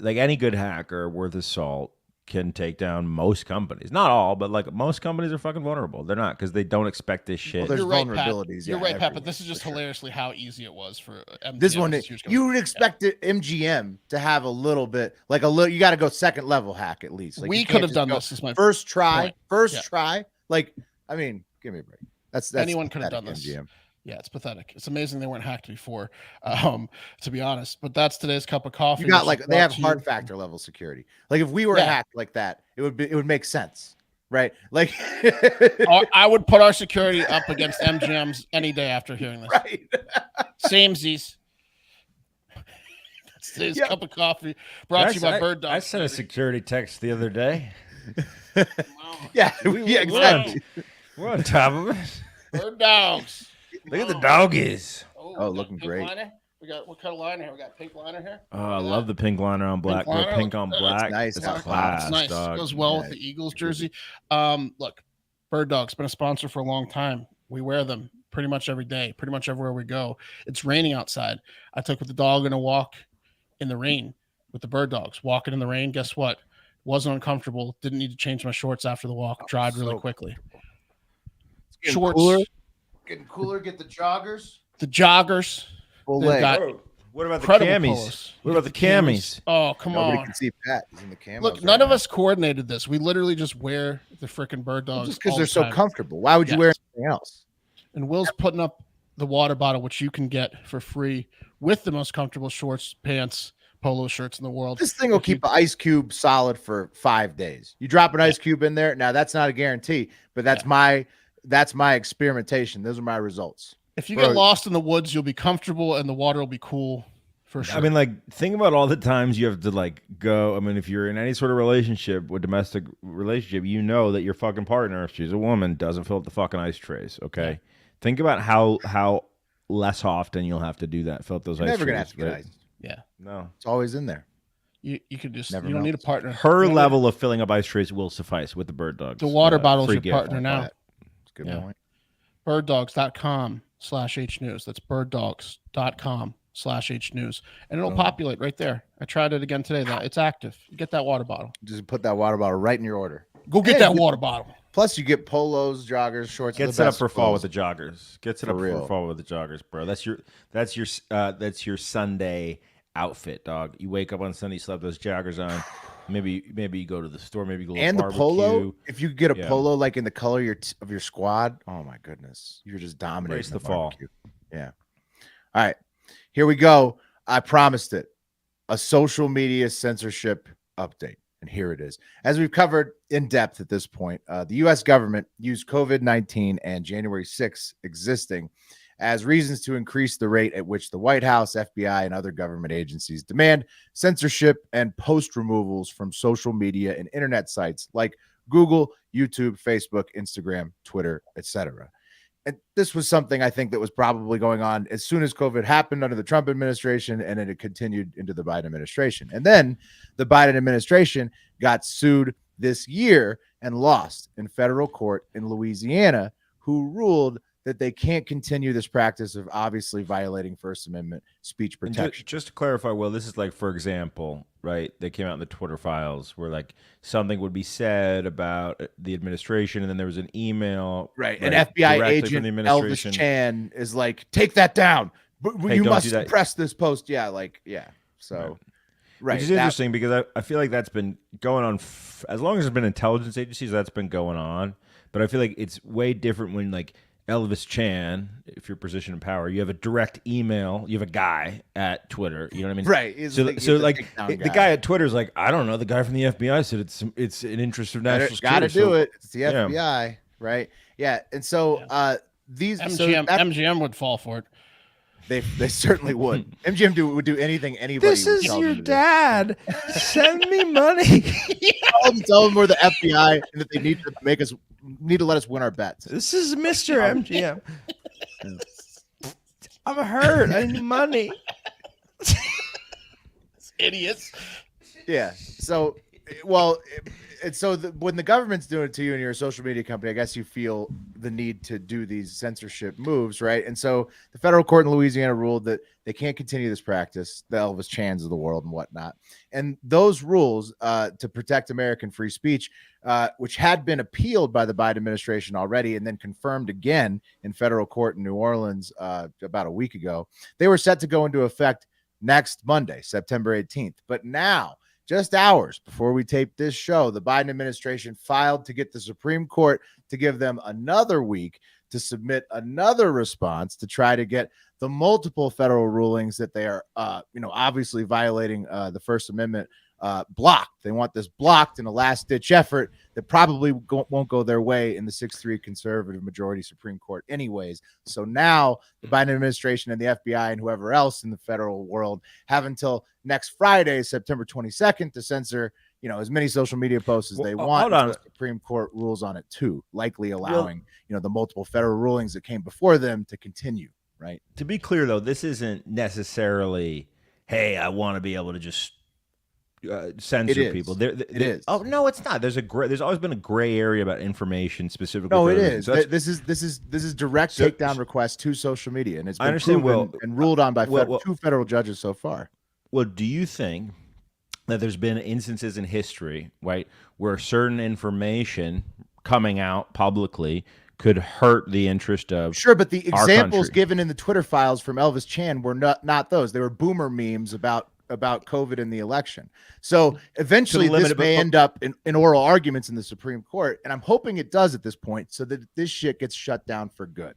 Speaker 2: like any good hacker worth his salt can take down most companies. Not all, but like most companies are fucking vulnerable. They're not, because they don't expect this shit.
Speaker 1: Well, there's vulnerabilities.
Speaker 3: You're right, Pat, but this is just hilariously how easy it was for MGM.
Speaker 1: This one, you would expect MGM to have a little bit, like you got to go second level hack at least. Like
Speaker 3: we could have done this. Is my
Speaker 1: first try. Like, I mean, give me a break. That's
Speaker 3: anyone could have done this.
Speaker 1: MGM.
Speaker 3: Yeah, it's pathetic. It's amazing they weren't hacked before, to be honest. But that's today's cup of coffee.
Speaker 1: You got like they have hard factor level security. Like if we were hacked like that, it would make sense, right? Like
Speaker 3: I would put our security up against MGM's any day after hearing this.
Speaker 1: Right.
Speaker 3: Samesies. That's today's cup of coffee brought to you by BIRDDOGS.
Speaker 2: I sent a security text the other day.
Speaker 1: Yeah, exactly.
Speaker 2: We're on top of it.
Speaker 3: BIRDDOGS.
Speaker 2: Look at the doggies.
Speaker 1: Oh, looking great.
Speaker 3: Liner. We got what kind of liner here? We got pink liner here.
Speaker 2: Oh, I love the pink liner on black. Pink on black.
Speaker 1: Nice.
Speaker 2: It's a class,
Speaker 3: nice.
Speaker 2: dog.
Speaker 3: It goes well with the Eagles jersey. Look, Bird Dog's been a sponsor for a long time. We wear them pretty much every day, pretty much everywhere we go. It's raining outside. I took the dog on a walk in the rain with the Bird Dogs. Walking in the rain, guess what? Wasn't uncomfortable. Didn't need to change my shorts after the walk. Dried really quickly. Shorts.
Speaker 1: Cooler. Getting cooler. Get the joggers.
Speaker 3: The joggers.
Speaker 1: Full
Speaker 3: They've
Speaker 1: leg.
Speaker 3: got
Speaker 2: What about the
Speaker 3: incredible
Speaker 2: camis?
Speaker 3: polos.
Speaker 2: What about the camis?
Speaker 3: Oh, come
Speaker 1: Nobody
Speaker 3: on.
Speaker 1: can see Pat. He's in the camo.
Speaker 3: Look, none of us coordinated this. We literally just wear the freaking Bird Dogs.
Speaker 1: Just because
Speaker 3: all
Speaker 1: they're
Speaker 3: the
Speaker 1: so
Speaker 3: time.
Speaker 1: comfortable. Why would you wear anything else?
Speaker 3: And Will's putting up the water bottle, which you can get for free with the most comfortable shorts, pants, polo shirts in the world.
Speaker 1: This thing will keep an ice cube solid for 5 days. You drop an ice cube in there. Now that's not a guarantee, but that's my experimentation. Those are my results.
Speaker 3: If you get lost in the woods, you'll be comfortable and the water will be cool for sure.
Speaker 2: I mean, like, think about all the times you have to like go. I mean, if you're in any sort of relationship, with domestic relationship, you know that your fucking partner, if she's a woman, doesn't fill up the fucking ice trays. Okay, think about how less often you'll have to do that. Fill up those ice trays.
Speaker 1: Never gonna have to get
Speaker 2: right?
Speaker 1: ice.
Speaker 3: Yeah,
Speaker 2: No,
Speaker 1: It's always in there.
Speaker 3: you could just
Speaker 1: Never
Speaker 3: you don't
Speaker 1: know.
Speaker 3: need a partner.
Speaker 2: her level of filling up ice trays will suffice with the Bird Dogs.
Speaker 3: The water bottle's
Speaker 2: free
Speaker 3: your
Speaker 2: gift.
Speaker 3: partner now.
Speaker 1: That's a good
Speaker 3: Yeah.
Speaker 1: point.
Speaker 3: Birddogs.com/hnews. That's birddogs.com/hnews, and it'll populate right there. I tried it again today. That it's active. You get that water bottle.
Speaker 1: Just put that water bottle right in your order.
Speaker 3: Go get
Speaker 1: Hey,
Speaker 3: that water bottle.
Speaker 1: Plus, you get polos, joggers, shorts.
Speaker 2: Get
Speaker 1: the
Speaker 2: set up
Speaker 1: best
Speaker 2: for fall with
Speaker 1: clothes.
Speaker 2: the joggers. Get set
Speaker 1: For
Speaker 2: up
Speaker 1: real.
Speaker 2: for fall with the joggers, bro. That's your Sunday outfit, dog. You wake up on Sunday, you slap those joggers on. Maybe you go to the store. Maybe you go to
Speaker 1: And the
Speaker 2: barbecue.
Speaker 1: polo. If you get a
Speaker 2: Yeah.
Speaker 1: polo like in the color of your squad, oh my goodness, you're just dominating
Speaker 2: Embrace the fall.
Speaker 1: barbecue. Yeah. All right, here we go. I promised it. A social media censorship update. And here it is. As we've covered in depth at this point, the U.S. government used COVID-19 and January 6th existing as reasons to increase the rate at which the White House, FBI, and other government agencies demand censorship and post removals from social media and internet sites like Google, YouTube, Facebook, Instagram, Twitter, etc. And this was something I think that was probably going on as soon as COVID happened under the Trump administration, and then it continued into the Biden administration. And then the Biden administration got sued this year and lost in federal court in Louisiana, who ruled that they can't continue this practice of obviously violating First Amendment speech
Speaker 2: And
Speaker 1: protection.
Speaker 2: just to clarify, well, this is like, for example, right? They came out in the Twitter files where like something would be said about the administration, and then there was an email,
Speaker 1: Right. An FBI
Speaker 2: directly from
Speaker 1: agent,
Speaker 2: the
Speaker 1: Elvis
Speaker 2: administration.
Speaker 1: Chan, is like, take that down. But
Speaker 2: Hey,
Speaker 1: you
Speaker 2: don't
Speaker 1: must
Speaker 2: do that.
Speaker 1: suppress this post. Yeah. Like, yeah. So, right.
Speaker 2: Which is
Speaker 1: that-
Speaker 2: interesting because I feel like that's been going on as long as there's been intelligence agencies. That's been going on, but I feel like it's way different when like Elvis Chan, if you're position in power, you have a direct email, you have a guy at Twitter, you know what I mean?
Speaker 1: Right. He's
Speaker 2: So
Speaker 1: the
Speaker 2: like
Speaker 1: takedown
Speaker 2: the guy at Twitter is like, I don't know, the guy from the FBI said it's an interest of national
Speaker 1: Gotta
Speaker 2: security.
Speaker 1: do
Speaker 2: so-
Speaker 1: it. It's the
Speaker 2: yeah.
Speaker 1: FBI. Right. Yeah. And so these
Speaker 3: MGM would fall for it.
Speaker 1: they certainly would. MGM would do anything anybody
Speaker 2: This
Speaker 1: would
Speaker 2: is
Speaker 1: tell
Speaker 2: your
Speaker 1: them to do.
Speaker 2: dad. Send me money.
Speaker 1: Tell them we're the FBI and that they need to let us win our bets.
Speaker 2: This is Mr. MGM. I'm hurt. I need money.
Speaker 3: Idiots.
Speaker 1: Yeah. So, well, when the government's doing it to you and you're a social media company, I guess you feel the need to do these censorship moves, right? And so the federal court in Louisiana ruled that they can't continue this practice, the Elvis Chans of the world and whatnot. And those rules to protect American free speech, which had been appealed by the Biden administration already and then confirmed again in federal court in New Orleans about a week ago, they were set to go into effect next Monday, September 18th. But now, just hours before we taped this show, the Biden administration filed to get the Supreme Court to give them another week to submit another response to try to get the multiple federal rulings that they are, obviously violating the First Amendment blocked. They want this blocked in a last-ditch effort that probably won't go their way in the 6-3 conservative majority Supreme Court anyways. So now the Biden administration and the FBI and whoever else in the federal world have until next Friday, September 22nd, to censor as many social media posts as they want.
Speaker 2: hold on.
Speaker 1: The Supreme Court rules on it too, likely allowing the multiple federal rulings that came before them to continue. Right.
Speaker 2: To be clear, though, this isn't necessarily, hey, I want to be able to just censor
Speaker 1: It is.
Speaker 2: people.
Speaker 1: It is.
Speaker 2: Oh no, it's not. There's always been a gray area about information specifically.
Speaker 1: No,
Speaker 2: for
Speaker 1: it
Speaker 2: other
Speaker 1: is.
Speaker 2: things. So
Speaker 1: This is direct takedown requests to social media, and it's been
Speaker 2: I understand.
Speaker 1: proven and ruled on by two federal judges so far.
Speaker 2: Well, do you think that there's been instances in history, right, where certain information coming out publicly could hurt the interest of
Speaker 1: Sure, but the examples
Speaker 2: country?
Speaker 1: given in the Twitter files from Elvis Chan were not those. They were boomer memes about COVID and the election. So eventually this may end up in oral arguments in the Supreme Court, and I'm hoping it does at this point so that this shit gets shut down for good.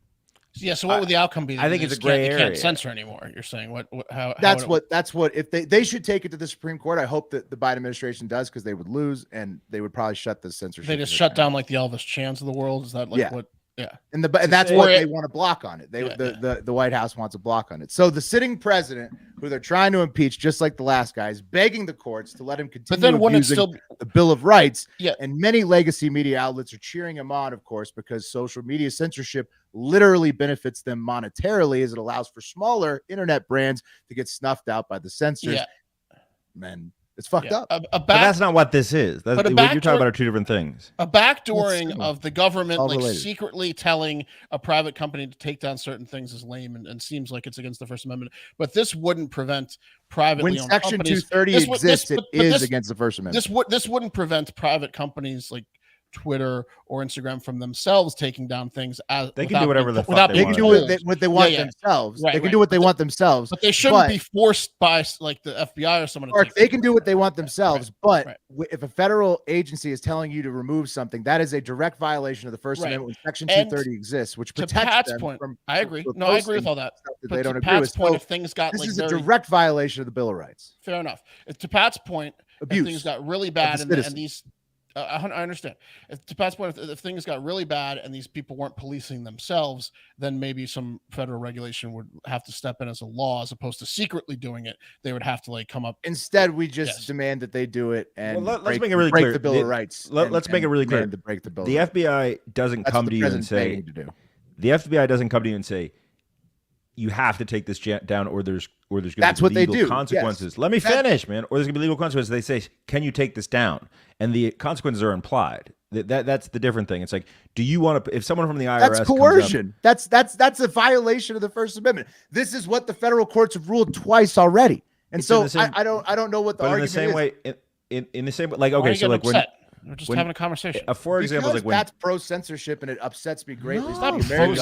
Speaker 3: Yeah. So what would the outcome be?
Speaker 2: I think it's a gray area.
Speaker 3: You can't censor anymore. You're saying how
Speaker 1: That's what if they should take it to the Supreme Court. I hope that the Biden administration does, because they would lose and they would probably shut the censorship.
Speaker 3: They just shut down like the Elvis Chans of the world. Is that like what? Yeah.
Speaker 1: And that's what they want to block on it. The White House wants a block on it. So the sitting president, who they're trying to impeach, just like the last guy, is begging the courts to let him continue.
Speaker 3: But then wouldn't it
Speaker 1: abusing
Speaker 3: still
Speaker 1: the Bill of Rights?
Speaker 3: Yeah.
Speaker 1: And many legacy media outlets are cheering him on, of course, because social media censorship literally benefits them monetarily, as it allows for smaller internet brands to get snuffed out by the censors.
Speaker 3: Yeah.
Speaker 1: Man, it's fucked up.
Speaker 2: But that's not what this is. What you're talking about are two different things.
Speaker 3: A backdooring of the government,
Speaker 1: All
Speaker 3: like
Speaker 1: related.
Speaker 3: secretly telling a private company to take down certain things, is lame and seems like it's against the First Amendment. But this wouldn't prevent privately
Speaker 1: When
Speaker 3: owned
Speaker 1: Section
Speaker 3: companies.
Speaker 1: 230 exists, it is against the First Amendment.
Speaker 3: This wouldn't prevent private companies like Twitter or Instagram from themselves taking down things.
Speaker 2: They can do whatever the fuck
Speaker 1: They can do what they want themselves. They can do what they want themselves.
Speaker 3: But they shouldn't be forced by like the FBI or someone.
Speaker 1: Or they can do what they want themselves. But if a federal agency is telling you to remove something, that is a direct violation of the First Amendment when Section 230 exists, which protects them from.
Speaker 3: I agree. No, I agree with all that.
Speaker 1: They don't agree
Speaker 3: Pat's
Speaker 1: with.
Speaker 3: point, if things got
Speaker 1: this is a direct violation of the Bill of Rights.
Speaker 3: Fair enough. To Pat's point, if things got really bad and these. I understand. To Pat's point, if things got really bad and these people weren't policing themselves, then maybe some federal regulation would have to step in as a law, as opposed to secretly doing it. They would have to like come up.
Speaker 1: Instead, we just demand that they do it and
Speaker 2: let's make it really clear.
Speaker 1: The Bill of Rights.
Speaker 2: Let's make it really clear.
Speaker 1: To break the Bill.
Speaker 2: The FBI doesn't come to you and say. The FBI doesn't come to you and say, you have to take this down, or there's going to be legal consequences. Yes. Let me finish, man. Or there's going to be legal consequences. They say, can you take this down? And the consequences are implied. That's the different thing. It's like, do you want to? If someone from the IRS,
Speaker 1: that's coercion. That's a violation of the First Amendment. This is what the federal courts have ruled twice already. And so I don't know what the argument is.
Speaker 2: In the same way, like okay, so like
Speaker 3: when. We're just having a conversation.
Speaker 2: For example, like when
Speaker 1: that's pro censorship, and it upsets me greatly.
Speaker 3: It's not
Speaker 1: pro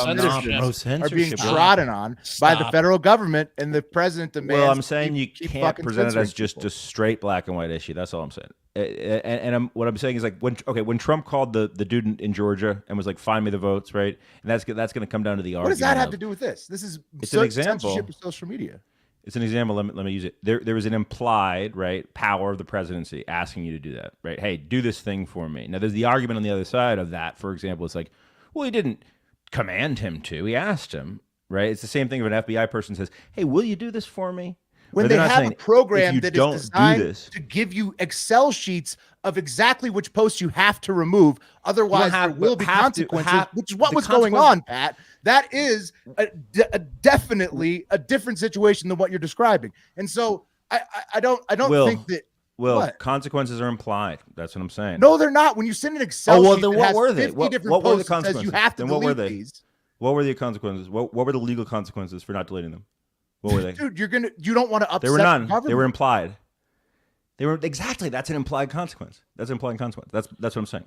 Speaker 1: censorship. Are being trodden on by the federal government, and the president demands.
Speaker 2: Well, I'm saying you can't present it as just a straight black and white issue. That's all I'm saying. And what I'm saying is like when Trump called the dude in Georgia and was like, "Find me the votes," right? And that's going to come down to the argument.
Speaker 1: What does that have to do with this? This is
Speaker 2: an example.
Speaker 1: Censorship of social media.
Speaker 2: It's an example. Let me use it. There was an implied power of the presidency asking you to do that. Right? Hey, do this thing for me. Now there's the argument on the other side of that. For example, it's like, well, he didn't command him to. He asked him. Right? It's the same thing if an FBI person says, "Hey, will you do this for me?"
Speaker 1: When they have a program that is designed to give you Excel sheets of exactly which posts you have to remove, otherwise there will be consequences, which is what was going on, Pat. That is definitely a different situation than what you're describing. And so I don't think that.
Speaker 2: Well, consequences are implied. That's what I'm saying.
Speaker 1: No, they're not. When you send an Excel sheet,
Speaker 2: then what were they? What were the consequences?
Speaker 1: Says you have to delete these.
Speaker 2: What were the consequences? What were the legal consequences for not deleting them? What were they?
Speaker 1: Dude, you don't want to upset.
Speaker 2: There were none.
Speaker 1: The
Speaker 2: they were implied. They were exactly. That's an implied consequence. That's an implied consequence. That's what I'm saying.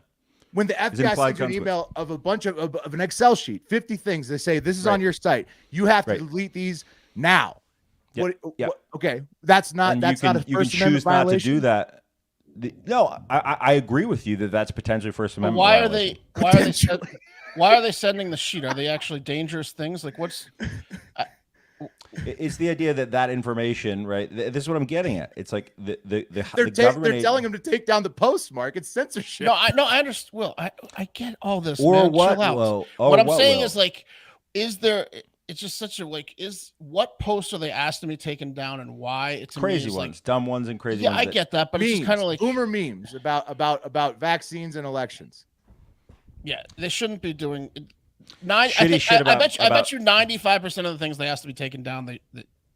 Speaker 1: When the FBI sends you an email of a bunch of an Excel sheet, 50 things, they say this is on your site. You have to delete these now.
Speaker 2: Yep.
Speaker 1: Okay, that's not a First Amendment violation.
Speaker 2: You can choose not to do that. No, I agree with you that that's potentially First Amendment.
Speaker 3: But why are they sending the sheet? Are they actually dangerous things? Like what's?
Speaker 2: It's the idea that information, right? This is what I'm getting at. It's like the
Speaker 1: government. They're telling them to take down the post, Mark. It's censorship.
Speaker 3: No, I understand. Well, I get all this.
Speaker 2: Or
Speaker 3: man.
Speaker 2: what?
Speaker 3: Chill out.
Speaker 2: Well,
Speaker 3: what I'm saying is like, is there? It's just such a what posts are they asked to be taken down and why? It's
Speaker 2: crazy ones,
Speaker 3: like,
Speaker 2: dumb ones, and crazy ones.
Speaker 3: Yeah, I get that, but it's kind of like
Speaker 1: boomer memes about vaccines and elections.
Speaker 3: Yeah, they shouldn't be doing. I bet you 95% of the things they asked to be taken down,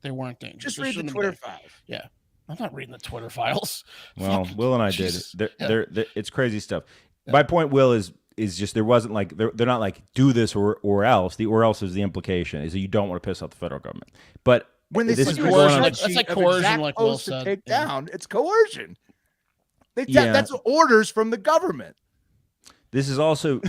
Speaker 3: they weren't dangerous.
Speaker 1: Just read the Twitter files.
Speaker 3: Yeah. I'm not reading the Twitter files.
Speaker 2: Well,
Speaker 3: Fuck,
Speaker 2: Will and I
Speaker 3: Jesus.
Speaker 2: did. They're, it's crazy stuff. My point, Will, is just there wasn't like they're not like do this or else. The or else is the implication is that you don't want to piss off the federal government. But
Speaker 1: when they
Speaker 2: this
Speaker 1: send
Speaker 2: is
Speaker 1: you a
Speaker 2: going on.
Speaker 3: That's like
Speaker 1: spreadsheet of
Speaker 3: coercion,
Speaker 1: exact
Speaker 3: like Will
Speaker 1: posts to
Speaker 3: said.
Speaker 1: take
Speaker 3: Yeah.
Speaker 1: down, it's coercion.
Speaker 2: Yeah.
Speaker 1: That's orders from the government.
Speaker 2: This is also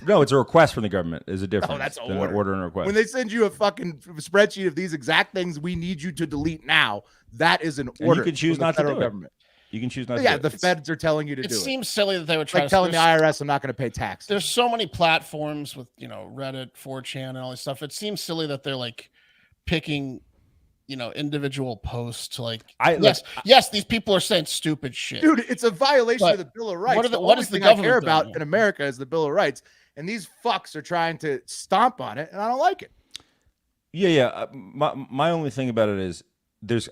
Speaker 2: no, it's a request from the government. Is a difference.
Speaker 1: that's
Speaker 2: than
Speaker 1: order.
Speaker 2: an order and a request.
Speaker 1: When they send you a fucking spreadsheet of these exact things we need you to delete now, that is an order.
Speaker 2: you can choose
Speaker 1: from the
Speaker 2: not to
Speaker 1: federal
Speaker 2: do it.
Speaker 1: government.
Speaker 2: You can choose not.
Speaker 1: Yeah,
Speaker 2: to do
Speaker 1: the
Speaker 2: it.
Speaker 1: feds are telling you to
Speaker 3: It
Speaker 1: do it.
Speaker 3: seems silly that they would try
Speaker 1: Like
Speaker 3: to
Speaker 1: telling the IRS I'm not going to pay taxes.
Speaker 3: There's so many platforms with Reddit, 4chan, and all this stuff. It seems silly that they're like picking individual posts to like. Yes, these people are saying stupid shit.
Speaker 1: Dude, it's a violation
Speaker 3: But
Speaker 1: of the Bill of Rights.
Speaker 3: what
Speaker 1: What
Speaker 3: is the
Speaker 1: thing I care
Speaker 3: government
Speaker 1: about
Speaker 3: doing?
Speaker 1: in America is the Bill of Rights, and these fucks are trying to stomp on it, and I don't like it.
Speaker 2: Yeah. My only thing about it is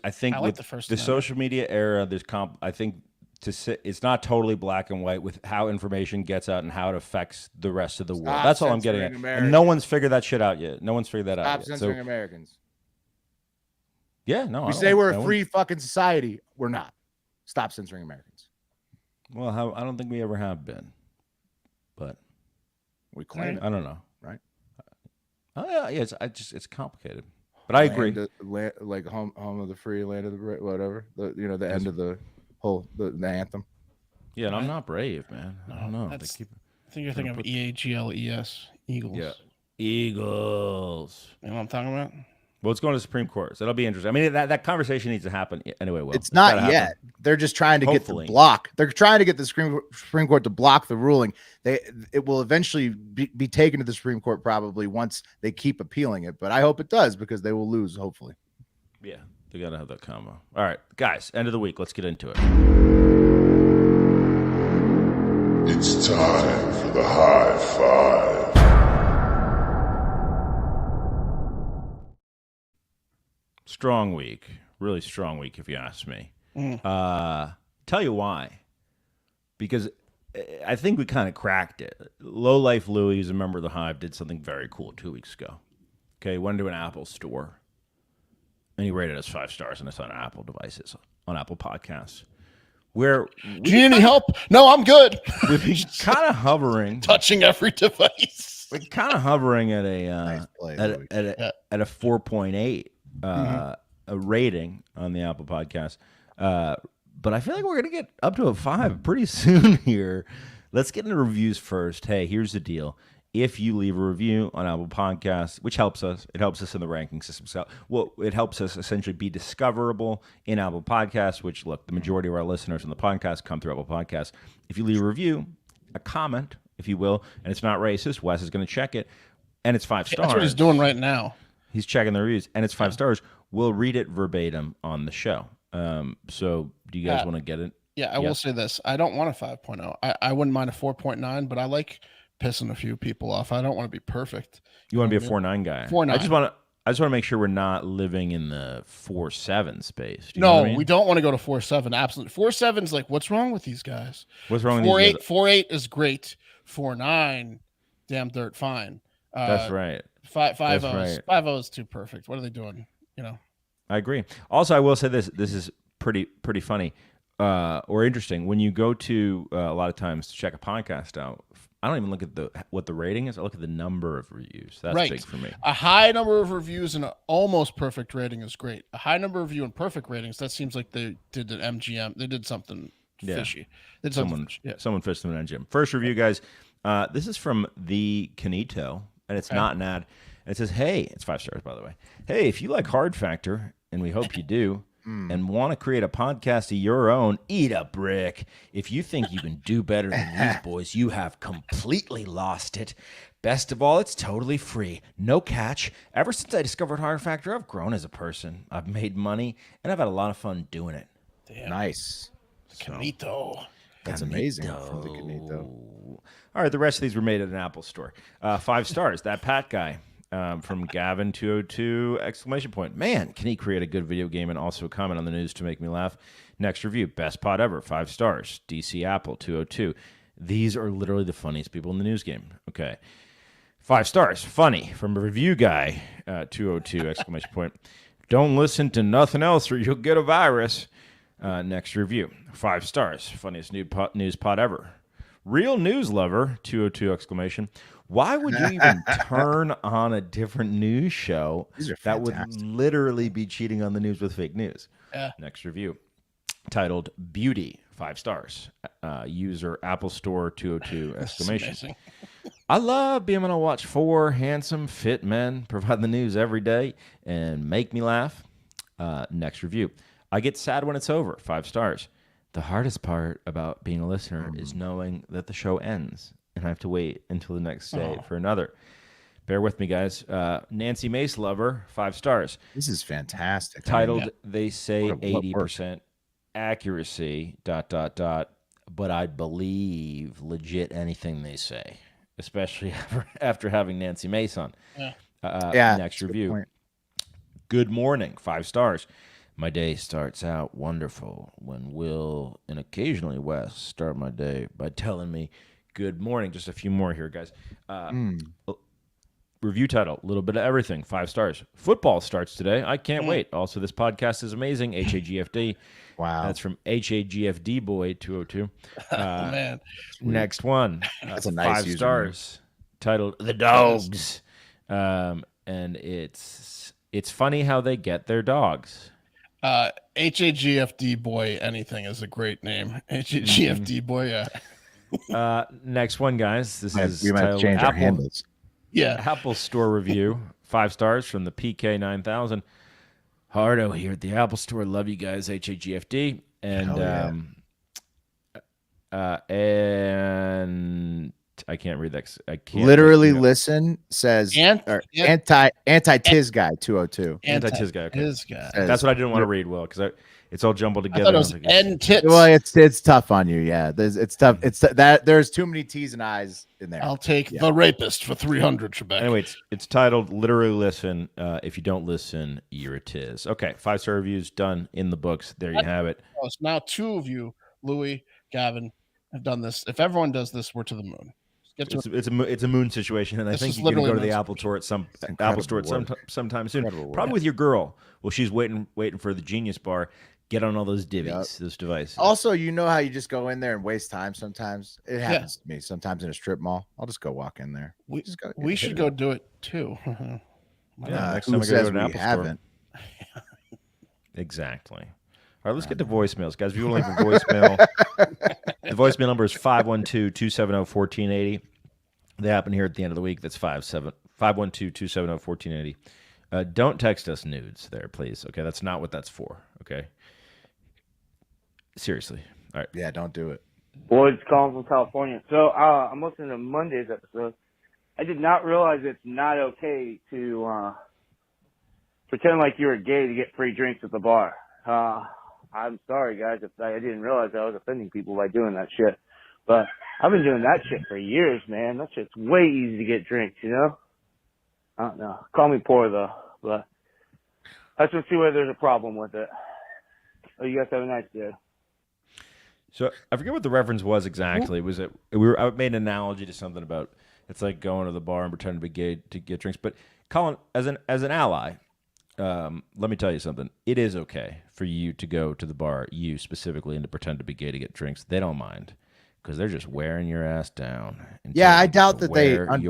Speaker 2: I think
Speaker 3: I like
Speaker 2: with
Speaker 3: the First
Speaker 2: the
Speaker 3: Amendment.
Speaker 2: social media era, I think it's not totally black and white with how information gets out and how it affects the rest of the world.
Speaker 1: Stop
Speaker 2: That's all I'm getting at.
Speaker 1: censoring
Speaker 2: And no one's figured that shit out yet. No one's figured that
Speaker 1: Stop
Speaker 2: out yet.
Speaker 1: censoring
Speaker 2: So,
Speaker 1: Americans.
Speaker 2: yeah, no.
Speaker 1: We say we're a free fucking society. We're not. Stop censoring Americans.
Speaker 2: Well, I don't think we ever have been, but
Speaker 1: We claim it.
Speaker 2: I don't know.
Speaker 1: Right.
Speaker 2: Oh yeah, it's complicated, but I agree.
Speaker 1: Like home of the free, land of the brave, whatever. The end of the whole the anthem.
Speaker 2: Yeah, and I'm not brave, man. I don't know.
Speaker 3: I think you're thinking of EAGLES, Eagles.
Speaker 2: Yeah, Eagles.
Speaker 3: You know what I'm talking about?
Speaker 2: Well, it's going to the Supreme Court, so that'll be interesting. I mean, that conversation needs to happen anyway. Will
Speaker 1: It's not
Speaker 2: gotta
Speaker 1: yet.
Speaker 2: happen.
Speaker 1: They're just trying to
Speaker 2: Hopefully.
Speaker 1: get the block. They're trying to get the Supreme Court to block the ruling. It will eventually be taken to the Supreme Court probably once they keep appealing it. But I hope it does because they will lose. Hopefully.
Speaker 2: Yeah, they got to have that combo. All right, guys, end of the week. Let's get into it.
Speaker 4: It's time for the high five.
Speaker 2: Strong week, really strong week, if you ask me. Tell you why. Because I think we kind of cracked it. Low Life Louie, who's a member of the Hive, did something very cool 2 weeks ago. Okay, he went to an Apple store, and he rated us 5 stars, and it's on Apple devices, on Apple Podcasts. Where
Speaker 3: Do you need any help? No, I'm good.
Speaker 2: we've been kind of hovering,
Speaker 3: Touching every device.
Speaker 2: we're kind of hovering at a
Speaker 1: Nice play,
Speaker 2: at
Speaker 1: Louie.
Speaker 2: a 4.8 a rating on the Apple Podcast. But I feel like we're going to get up to a 5 pretty soon here. Let's get into reviews first. Hey, here's the deal. If you leave a review on Apple Podcasts, which helps us, it helps us in the ranking system. So, well, it helps us essentially be discoverable in Apple Podcasts, which, look, the majority of our listeners on the podcast come through Apple Podcasts. If you leave a review, a comment, if you will, and it's not racist, Wes is going to check it, and it's 5 stars.
Speaker 3: That's what he's doing right now.
Speaker 2: He's checking the reviews, and it's 5 stars. We'll read it verbatim on the show. So do you guys want to get it?
Speaker 3: Yeah, I will say this. I don't want a 5.0. I wouldn't mind a 4.9, but I like pissing a few people off. I don't want to be perfect.
Speaker 2: You want to be a 4.9 guy?
Speaker 3: 4.9.
Speaker 2: I just want to make sure we're not living in the 4.7 space. Do you know
Speaker 3: No,
Speaker 2: what I mean?
Speaker 3: we don't want to go to 4.7. Absolutely. 4.7 is like, what's wrong with these guys?
Speaker 2: What's wrong with these guys?
Speaker 3: 4.8 is great. 4.9, damn dirt fine.
Speaker 2: That's right.
Speaker 3: 5.0 is too perfect. What are they doing?
Speaker 2: I agree. Also, I will say this. This is pretty funny or interesting. When you go to a lot of times to check a podcast out, I don't even look at what the rating is. I look at the number of reviews. That's
Speaker 3: Right.
Speaker 2: big for me.
Speaker 3: A high number of reviews and an almost perfect rating is great. A high number of review and perfect ratings, that seems like they did an MGM. They did something fishy. They did something fishy. Yeah.
Speaker 2: Someone fished them in engine. First review, guys. This is from the Canito, and it's not an ad. It says, hey, it's 5 stars, by the way. Hey, if you like Hard Factor, and we hope you do, and want to create a podcast of your own, eat a brick. If you think you can do better than these boys, you have completely lost it. Best of all, it's totally free. No catch. Ever since I discovered Hard Factor, I've grown as a person. I've made money, and I've had a lot of fun doing it.
Speaker 3: Damn.
Speaker 1: Nice.
Speaker 3: Canito.
Speaker 1: That's amazing from the Canito.
Speaker 2: All right, the rest of these were made at an Apple store. 5 stars. That Pat guy. From Gavin202, exclamation point. Man, can he create a good video game and also comment on the news to make me laugh? Next review, best pod ever, 5 stars. DC Apple 202. These are literally the funniest people in the news game. Okay. 5 stars, funny. From a review guy, 202, exclamation point. Don't listen to nothing else or you'll get a virus. Next review, 5 stars. Funniest news pod ever. Real news lover, 202 exclamation. Why would you even turn on a different news show that would literally be cheating on the news with fake news?
Speaker 3: Yeah.
Speaker 2: Next review, titled Beauty, 5 stars. User Apple Store 202 exclamation. I love being able to watch 4 handsome, fit men provide the news every day and make me laugh. Next review. I get sad when it's over. 5 stars. The hardest part about being a listener is knowing that the show ends and I have to wait until the next day for another. Bear with me, guys. Nancy Mace lover, 5 stars.
Speaker 1: This is fantastic.
Speaker 2: Titled, they say 80% accuracy, ... but I believe legit anything they say, especially after having Nancy Mace on. Next review. Good morning, 5 stars. My day starts out wonderful when Will and occasionally Wes start my day by telling me good morning. Just a few more here, guys. Review title, a little bit of everything, 5 stars. Football starts today. I can't wait. Also, this podcast is amazing. HAGFD.
Speaker 1: Wow.
Speaker 2: That's from HAGFD Boy 202.
Speaker 3: Man.
Speaker 2: Next one.
Speaker 1: That's a nice
Speaker 2: 5 stars. Titled The Dogs. And it's funny how they get their dogs.
Speaker 3: HAGFD Boy anything is a great name. HAGFD Boy, yeah.
Speaker 2: Next one, guys. This is
Speaker 1: we might change our handles.
Speaker 3: Yeah.
Speaker 2: Apple Store review, 5 stars from the PK9000. Hardo here at the Apple Store. Love you guys, HAGFD. And and I can't read that. I can't
Speaker 1: literally listen says anti-Tiz guy 202.
Speaker 2: Anti-Tiz guy. Okay.
Speaker 3: Tiz guy.
Speaker 2: That's what I didn't want to read well because it's all jumbled together.
Speaker 3: I thought it was N-tits.
Speaker 1: Well, it's tough on you. Yeah, it's tough. It's that there's too many T's and I's in there.
Speaker 3: I'll take the rapist for 300, Trebek.
Speaker 2: Anyway, it's titled literally listen. If you don't listen, you're a Tiz. Okay, 5-star reviews done in the books. There you have it.
Speaker 3: Now 2 of you, Louis, Gavin, have done this. If everyone does this, we're to the moon.
Speaker 2: It's a moon situation, and I think you can go to the Apple Store at sometime soon. Probably with your girl. Well, she's waiting for the Genius Bar. Get on all those divvies, those devices.
Speaker 1: Also, you know how you just go in there and waste time sometimes? It happens to me sometimes in a strip mall. I'll just go walk in there.
Speaker 3: We should go do it too.
Speaker 2: Next
Speaker 1: who
Speaker 2: time
Speaker 1: says
Speaker 2: we
Speaker 1: we haven't?
Speaker 2: Exactly. All right, let's get to voicemails, guys. If you want to leave a voicemail, the voicemail number is 512-270-1480. They happen here at the end of the week. That's 512-270-1480. Don't text us nudes there, please. Okay, that's not what that's for. Okay. Seriously. All right.
Speaker 1: Yeah, don't do it.
Speaker 6: Boys calling from California. So I'm listening to Monday's episode. I did not realize it's not okay to pretend like you're gay to get free drinks at the bar. I'm sorry, guys, if I didn't realize I was offending people by doing that shit. But I've been doing that shit for years, man. That shit's way easy to get drinks, you know? I don't know. Call me poor, though. But I just see where there's a problem with it. Oh, you guys have a nice day.
Speaker 2: So I forget what the reference was exactly. Was it I made an analogy to something about it's like going to the bar and pretending to be gay to get drinks. But Colin, as an ally, let me tell you something. It is okay for you to go to the bar, you specifically, and to pretend to be gay to get drinks. They don't mind because they're just wearing your ass down.
Speaker 1: Yeah, I doubt that they.
Speaker 2: Down.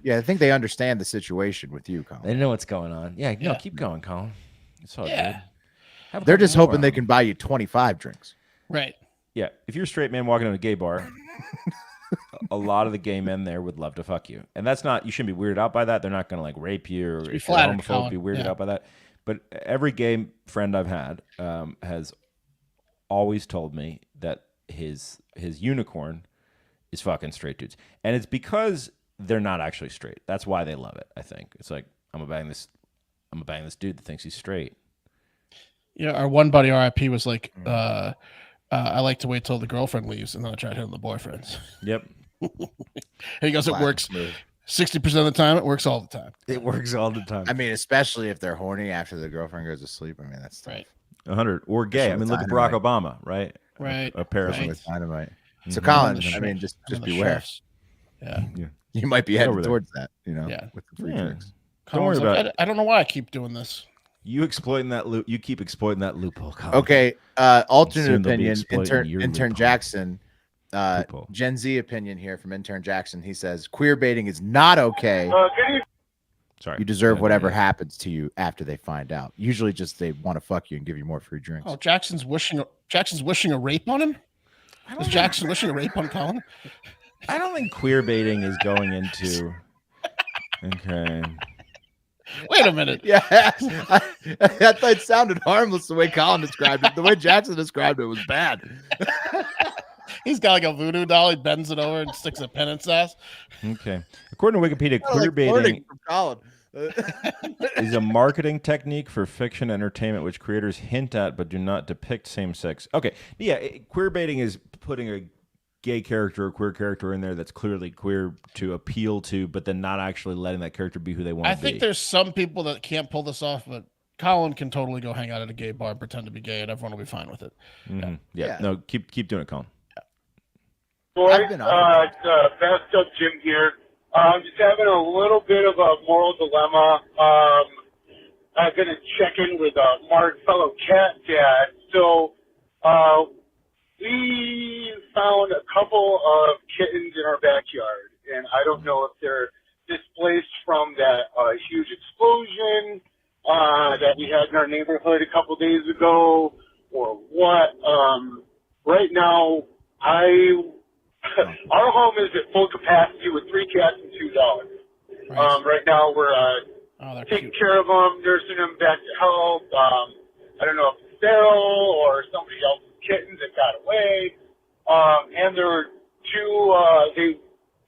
Speaker 1: Yeah, I think they understand the situation with you, Colin.
Speaker 2: They know what's going on. Yeah, no, keep going, Colin. It's all good.
Speaker 1: They're just hoping they can buy you 25 drinks.
Speaker 3: Right.
Speaker 2: Yeah, if you're a straight man walking in a gay bar, a lot of the gay men there would love to fuck you, and that's not. You shouldn't be weirded out by that. They're not going to like rape you or if you're homophobe, be weirded out by that. But every gay friend I've had has always told me that his unicorn is fucking straight dudes, and it's because they're not actually straight. That's why they love it. I think it's like I'm gonna bang this dude that thinks he's straight.
Speaker 3: Yeah, our one buddy RIP was like, I like to wait till the girlfriend leaves and then I try to hit the boyfriends.
Speaker 2: Yep.
Speaker 3: He goes, it works 60% of the time. It works all the time.
Speaker 2: It works all the time.
Speaker 1: I mean, especially if they're horny after the girlfriend goes to sleep. I mean, that's tough.
Speaker 3: Right.
Speaker 2: 100 or gay. I mean, look at Barack Obama, right?
Speaker 3: Right.
Speaker 2: A parasite
Speaker 1: with dynamite. So, Colin, I mean, just beware.
Speaker 3: Yeah.
Speaker 1: You might be heading towards that, you know, with the free drinks.
Speaker 3: Don't worry about it. I don't know why I keep doing this.
Speaker 2: You exploiting that loop. You keep exploiting that loophole, Colin.
Speaker 1: Okay. Alternate
Speaker 2: Soon they'll be
Speaker 1: opinion.
Speaker 2: exploiting your
Speaker 1: Intern
Speaker 2: loophole.
Speaker 1: Jackson.
Speaker 2: Loophole.
Speaker 1: Gen Z opinion here from intern Jackson. He says queer baiting is not okay.
Speaker 2: Sorry.
Speaker 1: You deserve whatever happens to you after they find out. Usually, just they want to fuck you and give you more free drinks.
Speaker 3: Oh, Jackson's wishing a rape on him. Is Jackson wishing a rape on Colin?
Speaker 2: I don't think queer baiting is going into. Okay.
Speaker 3: Wait a minute.
Speaker 1: Yeah, I thought it sounded harmless the way Colin described it. The way Jackson described it was bad.
Speaker 3: He's got like a voodoo doll. He bends it over and sticks a pin in its ass.
Speaker 2: Okay. According to Wikipedia, queer baiting
Speaker 1: From Colin.
Speaker 2: is a marketing technique for fiction entertainment which creators hint at but do not depict same-sex. Okay. Yeah, queer baiting is putting a gay character or queer character in there that's clearly queer to appeal to, but then not actually letting that character be who they want to be.
Speaker 3: I think there's some people that can't pull this off, but Colin can totally go hang out at a gay bar and pretend to be gay, and everyone will be fine with it.
Speaker 2: Mm-hmm. Yeah. No, keep doing it, Colin.
Speaker 7: Boys, bathtub Jim here. Just having a little bit of a moral dilemma. I've been checking with Mark, fellow cat dad. So we found a couple of kittens in our backyard, and I don't know if they're displaced from that huge explosion that we had in our neighborhood a couple days ago, or what. Right now, our home is at full capacity with 3 cats and 2 dogs.
Speaker 3: Right.
Speaker 7: Right now, we're taking care of them, nursing them back to health. I don't know if it's feral or somebody else's kittens that got away. And there are 2, they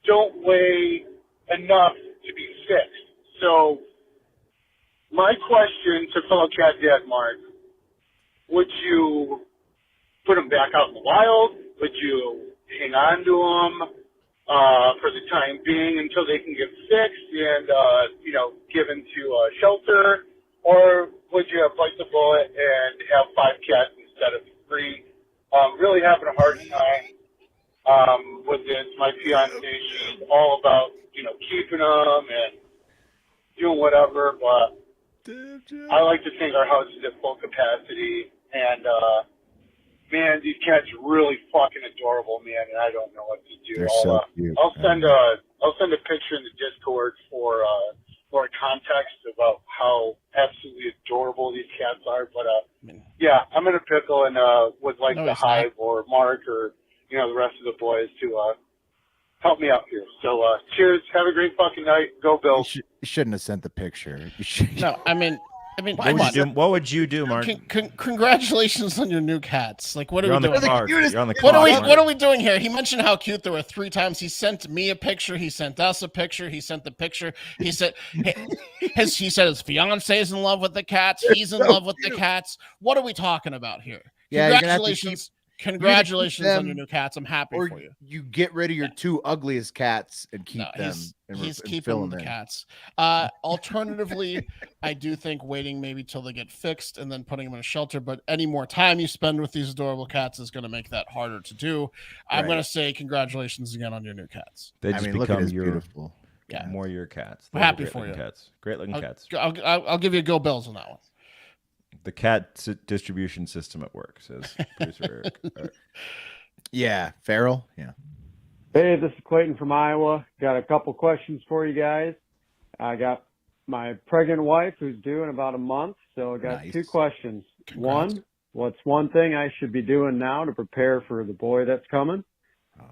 Speaker 7: don't weigh enough to be fixed. So my question to fellow cat dad Mark, would you put them back out in the wild? Would you hang on to them for the time being until they can get fixed and, given to a shelter? Or would you bite the bullet and have 5 cats instead of 3? Really having a hard time with this. My fiance, she's all about, keeping them and doing whatever, but I like to think our house is at full capacity, and man, these cats are really fucking adorable, man, and I don't know what to do.
Speaker 1: They're so cute.
Speaker 7: I'll send a picture in the Discord for more context about how absolutely adorable these cats are. But yeah, I'm in a pickle and would like the Hive or Mark or the rest of the boys to help me out here. So cheers, have a great fucking night. Go Bills.
Speaker 1: You shouldn't have sent the picture.
Speaker 3: No, I mean,
Speaker 2: what would you do, Mark?
Speaker 3: Congratulations on your new cats. Like, what are we doing?
Speaker 2: You're on the
Speaker 3: What are we doing here? He mentioned how cute they were 3 times. He sent me a picture. He sent us a picture. He sent the picture. He said he said his fiance is in love with the cats. He's in love with the cats. What are we talking about here?
Speaker 1: Yeah,
Speaker 3: congratulations. Congratulations on your new cats. I'm happy for you.
Speaker 1: You get rid of your 2 ugliest cats and keep them.
Speaker 3: He's keeping the cats. Alternatively, I do think waiting maybe till they get fixed and then putting them in a shelter. But any more time you spend with these adorable cats is going to make that harder to do. I'm going to say congratulations again on your new cats.
Speaker 2: They just become beautiful.
Speaker 3: Yeah,
Speaker 2: more your cats.
Speaker 3: We're happy for you.
Speaker 2: Cats. Great looking cats.
Speaker 3: I'll give you a go Bills on that one.
Speaker 2: The cat distribution system at work, says producer Eric.
Speaker 1: Yeah, feral. Yeah.
Speaker 8: Hey, this is Clayton from Iowa. Got a couple questions for you guys. I got my pregnant wife who's due in about a month, so I got 2 questions.
Speaker 3: Congrats.
Speaker 8: 1, what's one thing I should be doing now to prepare for the boy that's coming?